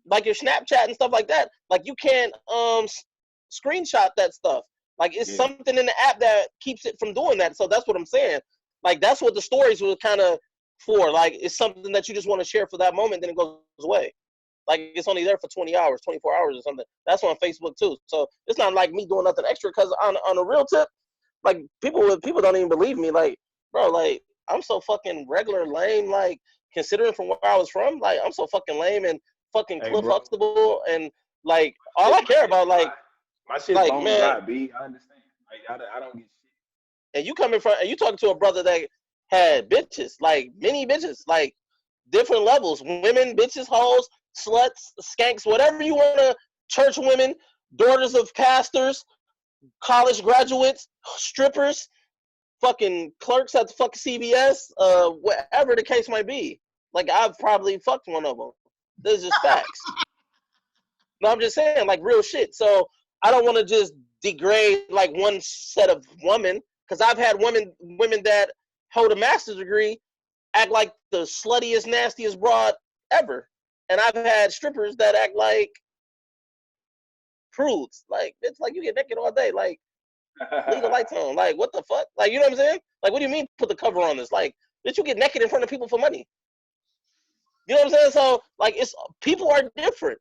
B: like your Snapchat and stuff like that, like you can't screenshot that stuff. Like it's something in the app that keeps it from doing that. So that's what I'm saying. Like that's what the stories were kind of for. Like it's something that you just want to share for that moment, then it goes away. Like it's only there for 20 hours, 24 hours or something. That's on Facebook too. So it's not like me doing nothing extra. Because on a real tip, like people don't even believe me. Like, bro, like I'm so fucking regular lame. Like considering from where I was from, like I'm so fucking lame and fucking Cliff Huxtable, and like all I care about, like
C: my shit's
B: like,
C: bone
B: man,
C: dry, B. I understand. Like I don't get shit.
B: And you talking to a brother that had bitches, like many bitches, like different levels, women, bitches, hoes, sluts, skanks, whatever you want to, church women, daughters of pastors, college graduates, strippers, fucking clerks at the fucking CVS, whatever the case might be. Like I've probably fucked one of them. This is just facts. No, I'm just saying, like real shit. So I don't want to just degrade like one set of women, because I've had women that hold a master's degree act like the sluttiest, nastiest broad ever, and I've had strippers that act like prudes. Like it's like you get naked all day. Like leave the lights on. Like what the fuck? Like you know what I'm saying? Like what do you mean put the cover on this? Like did you get naked in front of people for money? You know what I'm saying? So like it's people are different.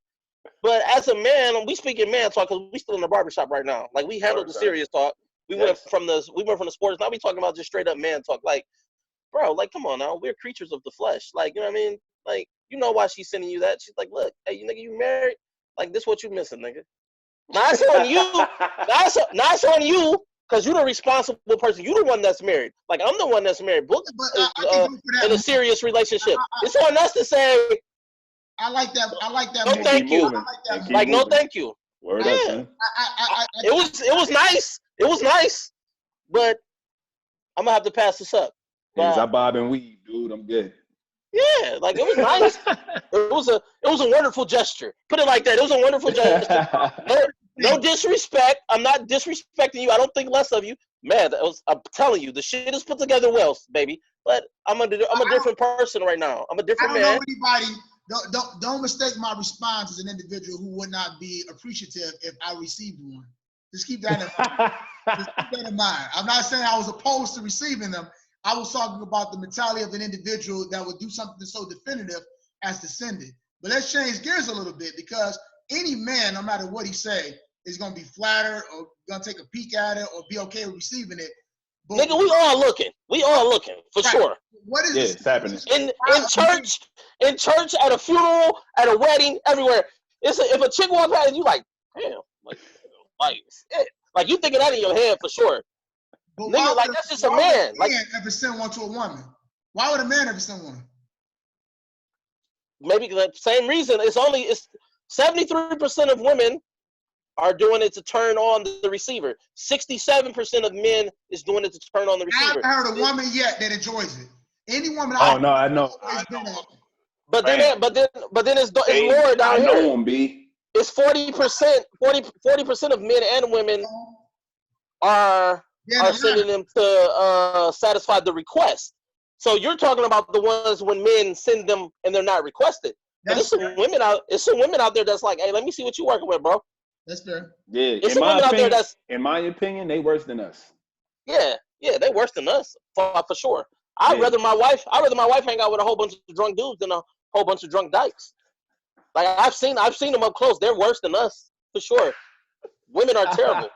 B: But as a man, we speak in man talk because we still in the barbershop right now. Like we handled the serious talk. We went from the sports. Now we talking about just straight up man talk. Like, bro, like come on now. We're creatures of the flesh. Like, you know what I mean? Like, you know why she's sending you that. She's like, look, hey, you nigga, you married? Like this what you missing, nigga. Not on you. Not on you, because you're the responsible person. You the one that's married. Like I'm the one that's married. Book is in a serious relationship. It's on us to say,
A: I like that.
B: No, thank you. Like, no, thank you.
C: Word up, man.
B: It was nice. It was nice, but I'm gonna have to pass this up.
C: I bob and weave, dude. I'm good.
B: Yeah, like it was nice. It was a wonderful gesture. Put it like that. It was a wonderful gesture. No disrespect. I'm not disrespecting you. I don't think less of you, man. I'm telling you, the shit is put together well, baby. But I'm a different person right now. I'm a different man.
A: I don't know anybody. Don't mistake my response as an individual who would not be appreciative if I received one. Just keep that in mind. I'm not saying I was opposed to receiving them. I was talking about the mentality of an individual that would do something so definitive as to send it. But let's change gears a little bit, because any man, no matter what he say, is going to be flattered or going to take a peek at it or be okay with receiving it. But
B: nigga, we all looking. We all looking for sure.
A: What is
C: it's happening
B: in church, at a funeral, at a wedding, everywhere. If a chick walks past, you like, damn, like you thinking that in your head for sure.
A: But
B: nigga, like that's just a man.
A: Like ever send one to a woman? Why would a man ever send one?
B: Maybe the same reason. It's 73% of women are doing it to turn on the receiver. 67% of men is doing it to turn on the receiver.
A: I haven't heard a woman yet that enjoys it. Any woman.
C: I know.
B: But then it's more down here.
C: I know them, B.
B: It's 40% of men and women are sending them to satisfy the request. So you're talking about the ones when men send them and they're not requested. But it's some women out there that's like, hey, let me see what you're working with, bro.
A: That's fair.
C: Yeah, in my opinion, they worse than us.
B: Yeah, they worse than us for sure. I'd rather my wife hang out with a whole bunch of drunk dudes than a whole bunch of drunk dykes. Like I've seen them up close. They're worse than us for sure. Women are terrible.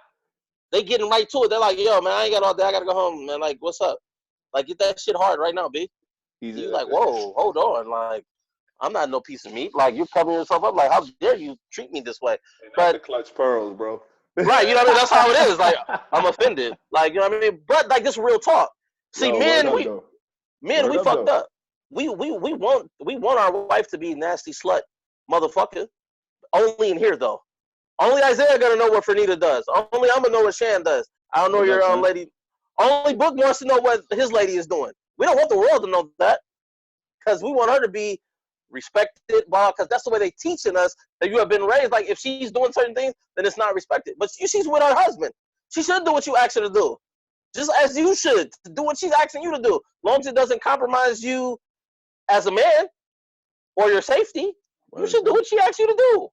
B: They getting right to it. They're like, yo, man, I ain't got all day. I gotta go home, man. Like, what's up? Like, get that shit hard right now, B. You're like, whoa, hold on. Like, I'm not no piece of meat. Like, you're covering yourself up. Like, how dare you treat me this way?
C: But the clutch pearls, bro.
B: Right, you know what I mean? That's how it is. Like, I'm offended. Like, you know what I mean? But like, this real talk. See,
C: Yo,
B: men,
C: word up,
B: we
C: though.
B: men,
C: Word
B: we
C: up,
B: fucked
C: though.
B: up. We want our wife to be nasty slut, motherfucker. Only in here though. Only Isaiah gonna know what Fernita does. Only I'm gonna know what Shan does. I don't know
C: Word
B: your
C: up, son.
B: lady. Only Book wants to know what his lady is doing. We don't want the world to know that because we want her to be respected, because that's the way they teaching us that you have been raised. Like if she's doing certain things, then it's not respected. But she's with her husband. She should do what you ask her to do, just as you should do what she's asking you to do. As long as it doesn't compromise you as a man or your safety, you should do what she asks you to do.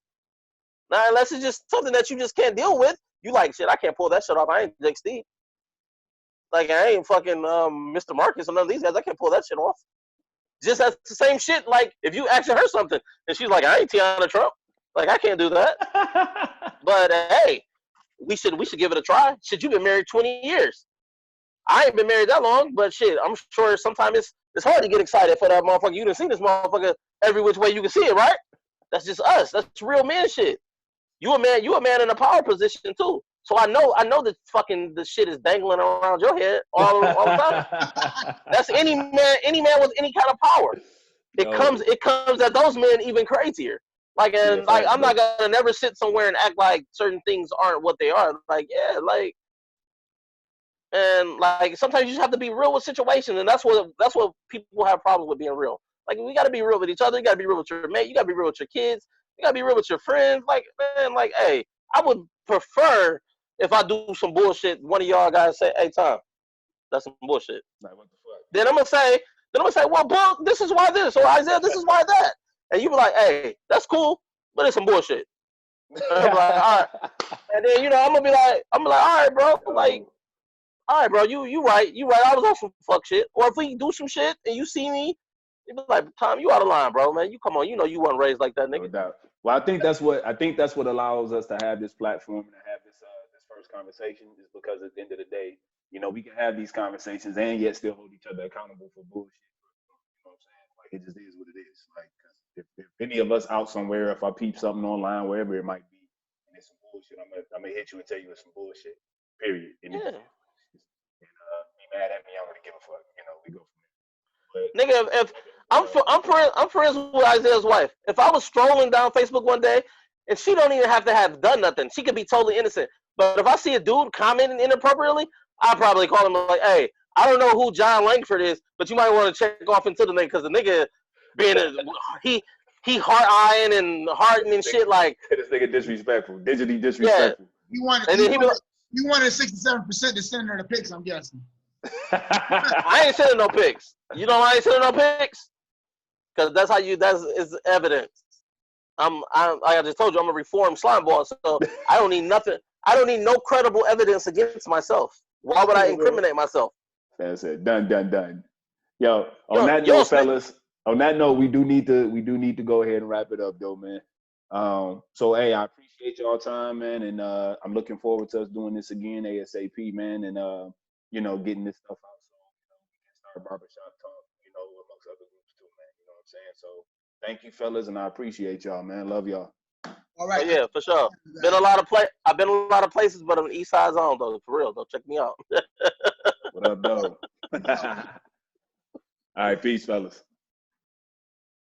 B: Now, unless it's just something that you just can't deal with, you like, shit, I can't pull that shit off. I ain't Jake Steve. Like, I ain't fucking Mr. Marcus or none of these guys. I can't pull that shit off. Just as the same shit, like, if you ask her something, and she's like, I ain't Tiana Trump. Like, I can't do that. But, hey, we should give it a try. Shit, you've been married 20 years. I ain't been married that long, but shit, I'm sure sometimes it's hard to get excited for that motherfucker. You done seen this motherfucker every which way you can see it, right? That's just us. That's real man shit. You a man in a power position too. So I know that fucking the shit is dangling around your head all the time. That's any man with any kind of power. It comes at those men even crazier. Like, and like I'm not gonna never sit somewhere and act like certain things aren't what they are. Like, yeah, like, and like sometimes you just have to be real with situations, and that's what people have problems with, being real. Like, we gotta be real with each other. You gotta be real with your mate. You gotta be real with your kids. You gotta be real with your friends. Like, man, like, hey, I would prefer if I do some bullshit, one of y'all guys say, hey, Tom, that's some bullshit.
C: Like, what the fuck?
B: Then I'm gonna say, well, Book, this is why this, or Isaiah, this is why that. And you be like, hey, that's cool, but it's some bullshit. And I'm like, all right. And then, you know, I'm gonna be like, all right, bro, like, all right, bro, you right. I was on some fuck shit. Or if we do some shit and you see me, you be like, Tom, you out of line, bro, man. You come on, you know you weren't raised like that, nigga.
C: No doubt. Well, I think that's what allows us to have this platform and to have this first conversation, is because at the end of the day, you know, we can have these conversations and yet still hold each other accountable for bullshit. You know what I'm saying? Like, it just is what it is. Like, 'cause if any of us out somewhere, if I peep something online, wherever it might be, and it's some bullshit, I'm gonna hit you and tell you it's some bullshit. Period. And
B: Yeah.
C: be mad at me, I don't really give a fuck. You know, we go from there. But,
B: Nigga, if I'm friends with Isaiah's wife. If I was strolling down Facebook one day and she don't even have to have done nothing, she could be totally innocent. But if I see a dude commenting inappropriately, I'd probably call him like, hey, I don't know who John Langford is, but you might want to check off into the nigga, because the nigga being he heart eyeing and hearting and shit, like,
C: this nigga disrespectful, digitally disrespectful.
B: Yeah.
A: You wanted 67% to send her the pics, I'm guessing.
B: I ain't sending no pics. You know why I ain't sending no pics? Because that's evidence. Like I just told you, I'm a reformed slime ball, so I don't need nothing. I don't need no credible evidence against myself. Why would I incriminate myself?
C: That's it. Done. Yo, on that note, fellas, we do need to go ahead and wrap it up, though, man. So, hey, I appreciate y'all time, man, and I'm looking forward to us doing this again ASAP, man, and you know, getting this stuff out so, you know, we can start barbershop talk, you know, amongst other groups too, man. You know what I'm saying? So, thank you, fellas, and I appreciate y'all, man. Love y'all.
A: All right.
B: Oh, yeah, for sure. I've been a lot of places, but I'm an East Side Zone, though. For real, though. Check me out.
C: What up, though? All right, peace, fellas.